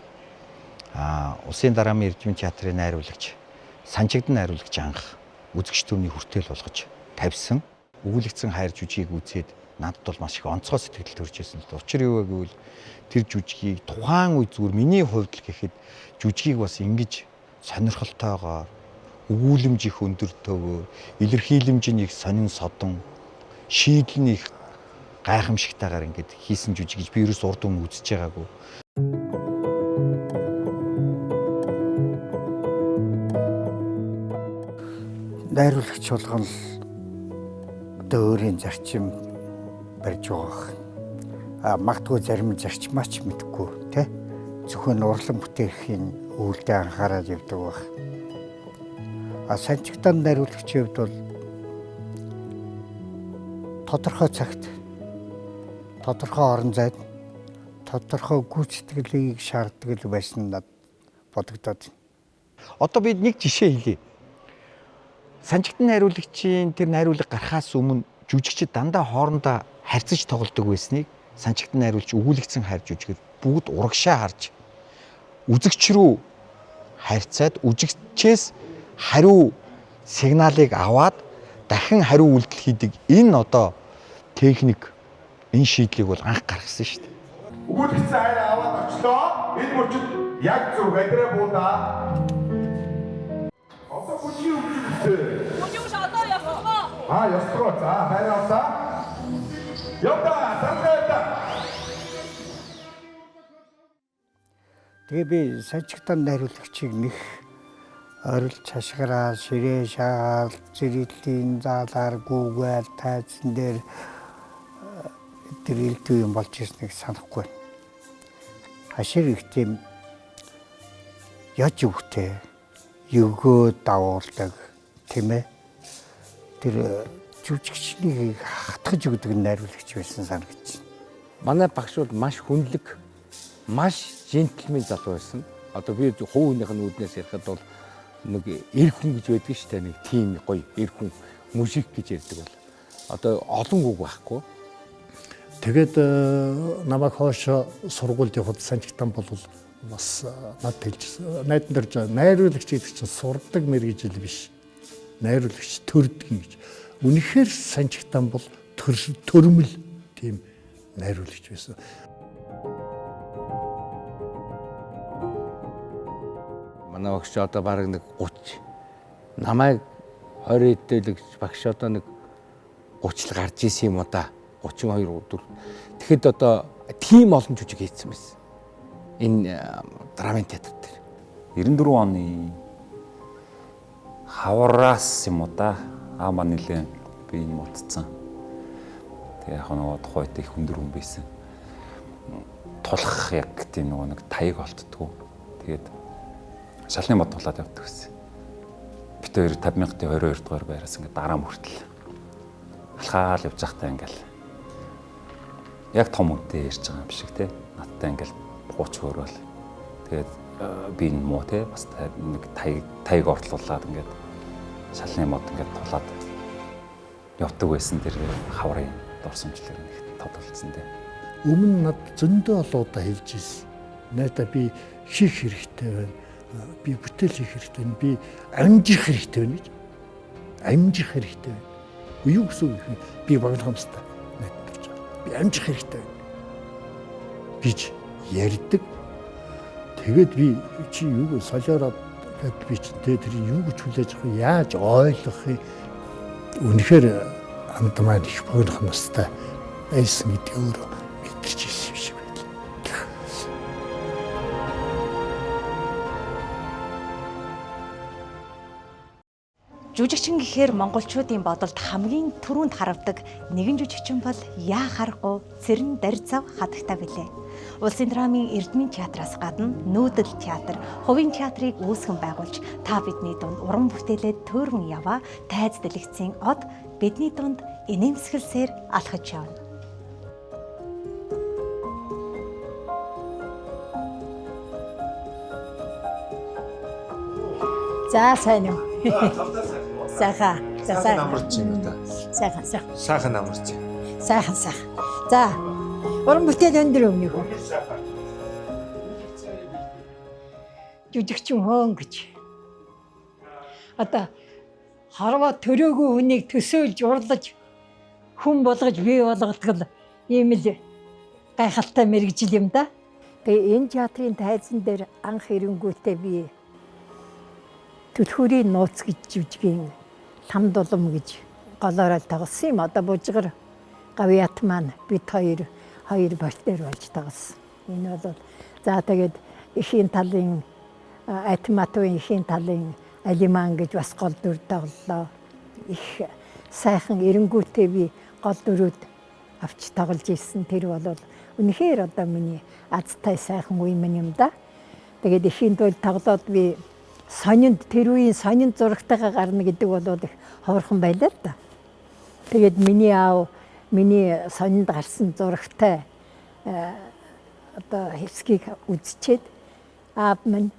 Улсын дараамын Эрдэмтэн театрын найруулагч Санчигдан найруулагч анх үзэгч төвний хүртэл болгож тавьсан. Өгүүлэгдсэн хайр жүжигийг үзээд надад бол маш их онцгой сэтгэл төрж ирсэн л да. Учир юу вэ гэвэл тэр жүжигийг тухайн үе зүгээр миний хувьд л гэхэд жүжигийг бас ингэж сонирхолтойгоор өгүүлэмж их өндөртөөгөө илэрхийлэмж нь их сонин содон шийдэл нь их гайхамшигтайгаар ингэж хийсэн жүжиг гэж би ерөөс урд өмнө үзэж байгаагүй. Найруулагч болгон л одоо өөрийн зарчим барьж байгаа. Магадгүй зарим зарчмаач мэдгүй тий. Зөвхөн урлан бүтээхийн үйлдэл анхаарал явдаг байх. Санчигтан найруулагчийн хувьд бол тодорхой цагт тодорхой орон зайд тодорхой гүйцэтгэлийг шаарддаг л байсан надад бодогдоод. Одоо бид нэг жишээ хэлье. Санчигтан найруулагчийн тэр найруулга гарахаас өмнө жүжигчид дандаа хоорондоо харьцаж тоглодог байсныг санчигтан найруулагч өгүүлэгдсэн хайр жүжигэд бүгд урагшаа харж үзэгч рүү харьцаад үзэгчээс хариу сигналыг аваад дахин хариу үйлдэл хийдэг энэ одоо техник энэ шийдлийг бол анх гаргасан шүү дээ. Өгүүлэгдсэн хайр аваад очлоо. Энэ мөчид яг зөв адраа буудаа. Одоо бүжиг өгүүлсэн. Бүжиг одоо явах. Ястгаа. За хайр авлаа. Яваа, самгаалаа. Тэгээ би санчигтан найруулагчийг нэг орилж хашгираа, ширээ шагаал, зэрэглэлийн заалаар гүүгээл тайзан дээр тэр илдүү юм болж ирснийг санахгүй. Хашир их тийм яж өвтэй, өгөө давуулдаг тийм ээ. Тэр жүжигчнийг хатгаж өгдөг найруулагч байсан санагдаж байна. Манай багш бол маш хүнлэг, маш жентэлмен залуу байсан. Одоо би хувийнхнийх нь үүднээс ярихад бол нэг эр хүн гэж байдаг шүү дээ. Нэг тийм гоё эр хүн мужик гэж ярьдаг бол. Одоо олон үг байхгүй. Тэгээд намайг хоош сургуульд явахад санчигтан бол бас над хэлж найдан дэрж найруулагч гэдэг чинь сурдаг мэргэжил биш. Найруулагч төрдгөн гэж. Үнэхээр санчигтан бол төрмөл тийм найруулагч байсан. Манай багш одоо бараг нэг 30 намайг 20 эдэлэг багш одоо нэг 30 л гарч исэн юм уу да 32 4. Тэгэхэд одоо тийм олон жүжиг хийсэн байсан. Энэ драмын театр дээр 94 оны хавраас юм уу да маань нэлээд би энэ мулцсан. Тэгээ яг нөгөө тухайд их өндөр хүн байсан. Тулах яг тийм нөгөө нэг таяг олддгоо. Тэгээд шалны мод тулаад явдаг гэсэн. Бид хоёр 50,000-ийн 22 дугаар байраас ингээд дараа мөртөл алхаал явж байхдаа ингээл яг том үнэтэй ярьж байгаа юм шиг те. Надтай ингээл 30 хөрөөл. Тэгээд би энэ муу те бас нэг таяг ортлуулад ингээд шалны мод ингээд тулаад явдаг байсан тэр хаврын дурсамжлал нэг тодорхойлсон те. Өмнө над зөндөө олоода хэлж ирсэн. Найдаа би хийх хэрэгтэй байна. Би бүтээл хийх хэрэгтэй байна. Би амжих хэрэгтэй байна гэж. Амжих хэрэгтэй байна. Юу гэсэн үг вэ? Би багнахамстай найдаж байгаа. Би амжих хэрэгтэй байна гэж ярьдаг. Тэгээд би чи юу солиороод гэд би чи тэр юу гэж хүлээж авах вэ? Яаж ойлгох вэ? Үнэхээр амд маань их багнахамстай байсан гэдэг өөрөө мэдэрч ирсэн юм шиг байлаа. Жүжигчин гэхээр монголчуудын бодолд хамгийн түрүүнд харагдаг нэгэн жүжигчин бол яа харахгүй Цэрэн Дарзав хатагтай билээ. Улсын драмын Эрдмийн театраас гадна нүүдэл театр, хувийн театрыг үүсгэн байгуулж та бидний дунд уран бүтээлээ төөргөн яваа тайз дэлгэцийн од бидний дунд инээмсэглсээр алхаж явна. За сайн уу. Сайхан. Сайхан амарч юм да. Сайхан. Сайхан амарч. Сайхан. За. Уран бүтээл өндөр өмнөх. Жүжигчин хоон гэж. Одоо харва төрөөгүй хүнийг төсөөлж урлаж хүн болгож бий болгодог ийм л гайхалтай мэрэгжил юм да. Тэгээ энэ театрын тайзан дээр анх ирэнгүүтээ би Түлхүүрийн нууц гэж жүжигийн Лам дулам гэж голоороо тоглосон юм. Одоо бужигэр гавьяат маань бид хоёр болт дээр болж тоглосон. Энэ бол за тэгээд эхийн талын Атматуын эхийн талын Алиман гэж бас гол дүр тоглолоо. Их сайхан эренгүүтээ би гол дүрүүд авч тоглож ирсэн. Тэр бол үнэхээр одоо миний азтай сайхан үе минь юм да. Тэгээд эхийн тул тоглоод би сонинд тэр үеийн сонинд зурагтайгаа гарна гэдэг бол их ховорхон байлаа л да. Тэгээд миний аав миний сонинд гарсан зурагтай одоо хэвсгийг үзчихэд аав минь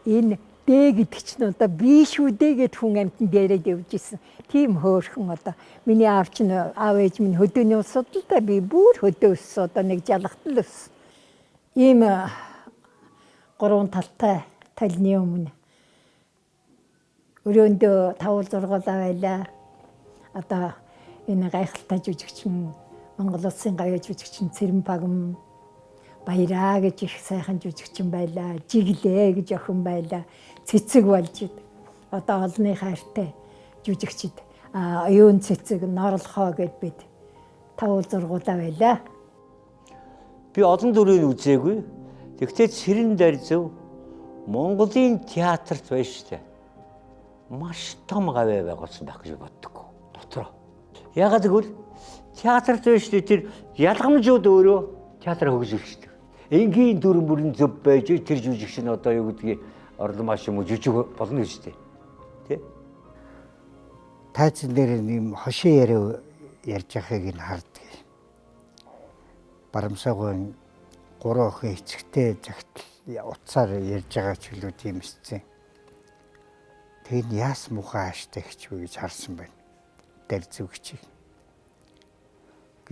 энэ дэ гэдэг чинь одоо би шүү дээ гэд хүн амтнд яриад явж исэн. Тийм хөөрхөн одоо миний аав чинь аав ээж минь хөдөөний усуд л да би бүр хөдөө өссөн одоо нэг жалгалтал өссөн. Ийм гурван талтай талны өмнө өрөөндөө 5-6 байлаа. Одоо энэ гайхалтай жүжигчин Монгол Улсын гавьяа жүжигчин Цэрэн Багам Баяраа гэж их сайхан жүжигчин байлаа. Жиглээ гэж охин байлаа. Цэцэг болж ид. Одоо олонний хайртай жүжигчид оюун цэцэг норлохоо гэд бид 5-6 байлаа. Би олон дүрийг үзээгүй. Тэгтээ Цэрэн Дарзөв Монголын театрт байна шүү дээ. Маш том гавьяа байгуулсан байх гэж боддоггүй. Дотроо. Яагаад гэвэл театрт байна шүү дээ. Тэр ялгамжууд өөрөө театраа хөгжүүлчихдэг. Энгийн дүр бүрэн зөв байж тэр жүжигч нь одоо юу гэдгийг орлон маш юм жүжиг болно гэж дээ. Тэ? Тайзан дээр нэм хошин яриа ярьж байгааг нь харддаг. Барамсаагүй 3 охин эцэгтэй загтал утсаар ярьж байгаа ч үлээ тийм эсцэн. Тэгээд яас мухаа ааштай хичвэ гэж харсан байна. Дарзөв гिचиг.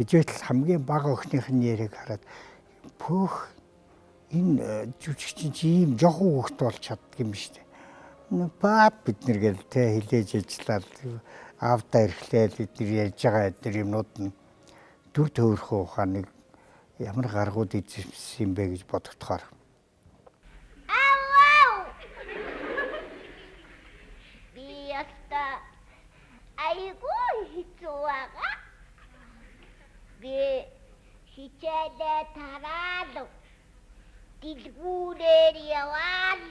Гэжэл хамгийн бага охиных нь яриаг хараад пөх энэ жүжигчин чи ийм жоохон хөвгт болж чаддаг юм шүү дээ. Бат бид нэр гэл тэ хилээж ажиллаад аавдаа ирэхлээр эдгээр ярьж байгаа эдгээр юмнууд нь дүр төөрхөө ухааныг ямар гаргууд эзэмсэн юм бэ гэж бодогдохоор. Би яста айгүй хэцүү байгаа. Би хичээлээ тараад дэлгүүрээр яваад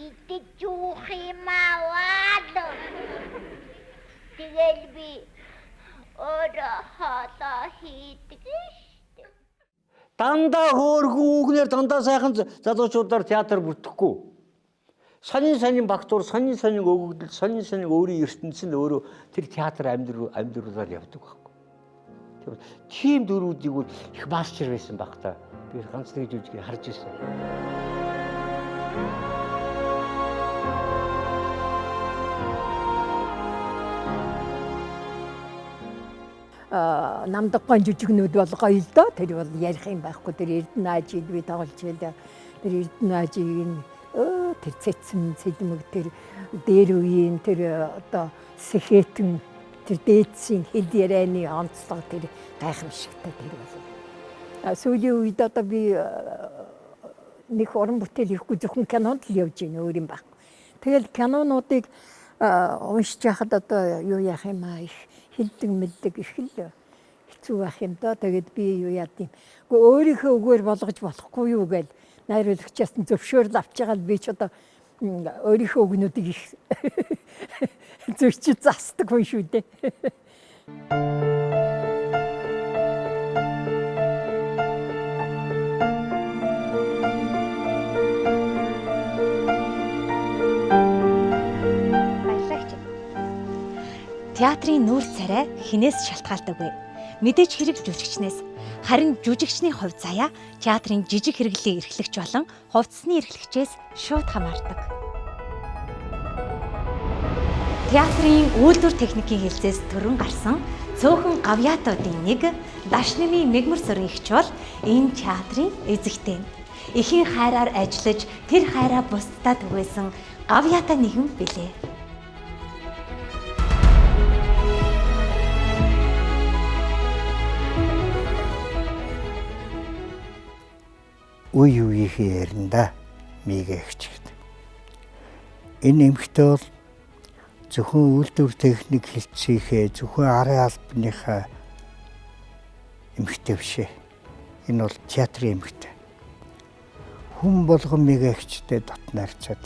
идэж уух юм аваад тэгэл би өөрөө хоолоо хийдэг шүү. Дандаа хөөрхөн үгнэр дандаа сайхан залуучуудаар театр бүрдэхгүй. Сонин багтуур, сонин өгөгдөл, сонин өөрийн ертөнцийн өөрөө тэр театр амьдруулаар явдаг байхгүй. Тийм дөрүүдийг бол их мастер байсан баг та. Би ганц нэг жүжиг харж ирсэн. Намдаггүй жүжигнүүд бол гоё л доо. Тэр бол ярих юм байхгүй. Тэр Эрдэнэ би тоглож байлаа. Тэр Эрдэнэ тэр цэцэн цэлмэг тэр дээр үеийн тэр одоо сэхэтэн тэр дээдсийн хэл ярианы онцлог тэр гайхамшигтай тэр бол. Сүүлийн үед одоо би нэг уран бүтээл ирэхгүй зөвхөн кинонд л явж байна өөр юм байхгүй. Тэгэл кинонуудыг уншиж яхад одоо юу яах юм аа их хилдэг мэлдэг их л хэцүү байх юм доо. Тэгээд би юу яад юм. Өөрийнхөө үгээр болгож болохгүй юу гээл найруулагчаас нь зөвшөөрөл авч байгаа л би ч одоо өөрийнхөө үгнүүдийг их зөвчөж засдаг хүн шүү дээ. Театрын нүүр царай хинээс шалтгаалдаггүй. Мэдээж хэрэг жүжигчнээс. Харин жүжигчний хувь заяа театрын жижиг хэрэглээ эрхлэгч болон хувцсны эрхлэгчээс шууд хамаардаг. Театрын үйлдвэр техникийн хэлцээс төрөн гарсан цөөхөн гавьяатуудын нэг Дашними Мегмар Сүрэн эгч бол энэ театрын эзэгтэй. Эхийн хайраар ажиллаж тэр хайраа бусдад түгээсэн гавьяатай нэгэн билээ. үе үеийнхээ ярианда мигэгч гэдэг. Энэ эмэгтэй бол зөвхөн үйлдвэр техник хэлцээхээ зөвхөн арын албаныхаа эмэгтэй биш ээ. Энэ бол театрын эмэгтэй. Хүн болгон мигэгчтэй дотноор цаад.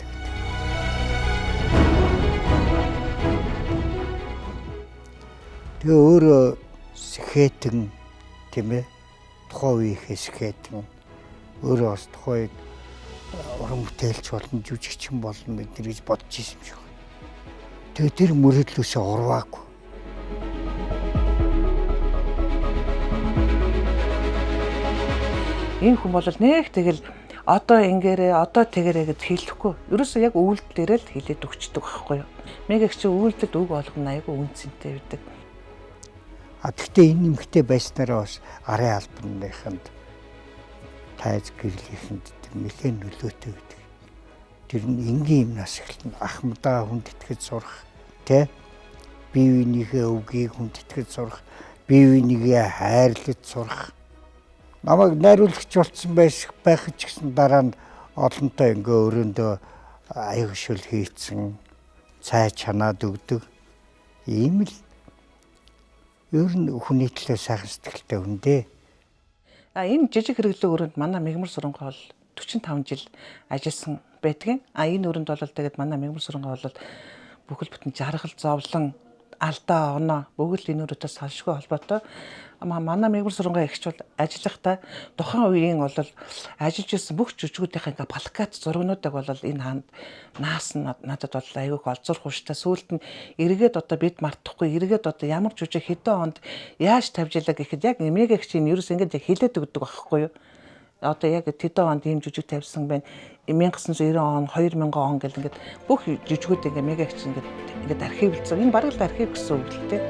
Тэгээ өөрөө сэхэтэн тийм ээ тухайн үеийнхээ сэхэтэн өөрөө бас тухайг уран бүтээлч болон жүжигчин болно бид нар гэж бодож ирсэн юм шиг. Тэгээ тэр мөрөдлөөсөө урваагүй. Энэ хүн бол нэг тэгэл одоо ингээрээ одоо тэгэрээ гэж хэлэхгүй. Ерөөсөө яг үйлдэлээрээ л хэлээд өгчдөг байхгүй юу. Мегэгч үйлдэлд үг болгоно айгүй үнцэнтэй байдаг. Гэхдээ энэ нэмэгтэй байснараа бас арын албаныханд тайз гэрлийнхэнд тэр мэхэн нөлөөтэй байдаг. Тэр нь энгийн юмнаас эхэлнэ. Ахмадаа хүнд итгэж сурах, тэ? Бие биенийхээ өвгийг хүнд итгэж сурах, бие биенийгээ хайрлаж сурах. Намайг найруулагч болсон байх ч гэсэн дараа нь олонтой ингээ өрөөндөө аяг шүл хийцэн, цай чанаад өгдөг. Ийм л ер нь хүний төлөө сайхан сэтгэлтэй хүн дээ. Энэ жижиг хэрэглээ өрөөнд манай Мегмар Сүрэнхай бол 45 жил ажилласан байдгийн. Энэ өрөөнд бол тэгээд манай Мегмар Сүрэнхай бол бүхэл бүтэн жаргал зовлон алдаа оноо бүгд энэ өрөөдөө салшгүй холбоотой. Манай Мегмар Сүрэнхай ихч бол ажиллахдаа тухайн үеийн бол ажиллаж ирсэн бүх жүжигүүдийн ингээ плакат зургнуудыг бол энэ хаанд наас надад бол аягүй олзуурах ууштай. Сүүлд нь эргээд одоо бид мартахгүй эргээд одоо ямар жүжиг хэдэн онд яаж тавьж илаа гэхэд яг Мегэгчийн ерөөс ингээ хэлээд өгдөг байхгүй юу. Одоо яг тэдэн онд ийм жүжиг тавьсан байна. 1990 он, 2000 он гэл ингээд бүх жүжигүүд ингээ Мегэгч ингээд архивлцсан. Энэ бараг л архив гэсэн үг л дээ.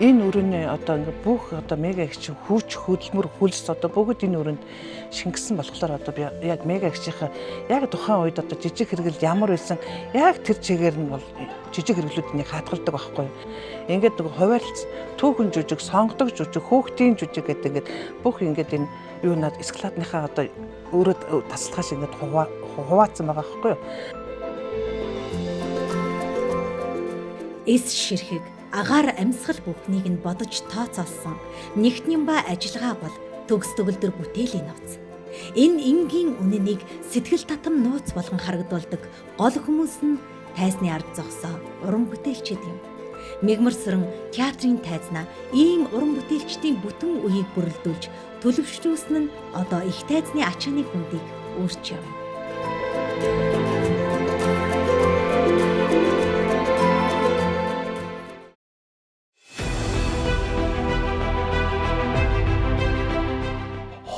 Энэ өрөөний одоо ингээ бүх одоо Мегэгч хүүч хөдөлмөр хүлс одоо бүгд энэ өрөөнд шингэсэн болохоор одоо би яг Мегэгчийн яг тухайн үед одоо жижиг хэрэгэл ямар байсан яг тэр чигээр нь бол жижиг хэрэглүүднийг хадгалдаг байхгүй. Ингээд нэг хуваалц түүхэн жүжиг, сонгодог жүжиг, хөөхтийн жүжиг гэдэг ингээд бүх ингээд энэ юу над эскалатныхаа одоо өөрөө тасалгаа шиг ингээд хуваацсан байгаа байхгүй. Эс ширхэг агаар амьсгал бүхнийг нь бодож тооцоолсон нэгтнийн ба ажиллагаа бол төгс төгөлдөр бүтээлийн нууц. Энэ энгийн үнэнийг сэтгэл татам нууц болгон харагдуулдаг гол хүмүүс нь тайзны ард зогсоо уран бүтээлчид юм. Мегмар Сүрэн театрын тайзнаа ийм уран бүтээлчдийн бүтэн үеийг бүрэлдүүлж төлөвшүүлсэн нь одоо их тайзны ачааны хүндийг өөрчилж явна.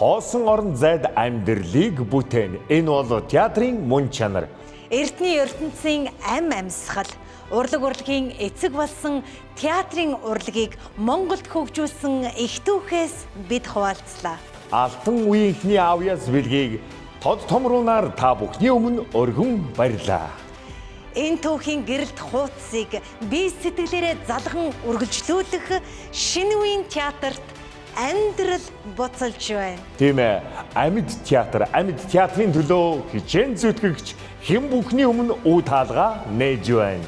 Хоосон орон зайд амьдралыг бүтээн. Энэ бол театрын мөн чанар. Эрдний ертөнцийн амьсгал, урлагийн эцэг болсон театрын урлагийг Монголд хөгжүүлсэн их түүхээс бид хуваалцлаа. Алтан үеийнхний авьяас бэлгийг тод томруулнаар та бүхний өмнө өргөн барьлаа. Энэ түүхийн гэрэлт хуудсыг бие сэтгэлээрээ залган үргэлжлүүлэх шинэ үеийн театрт амьдрал буцалж байна. Тийм ээ, амьд театрын төлөө хичээн зүтгэгч хэн бүхний өмнө үе таалгаа нээж байна.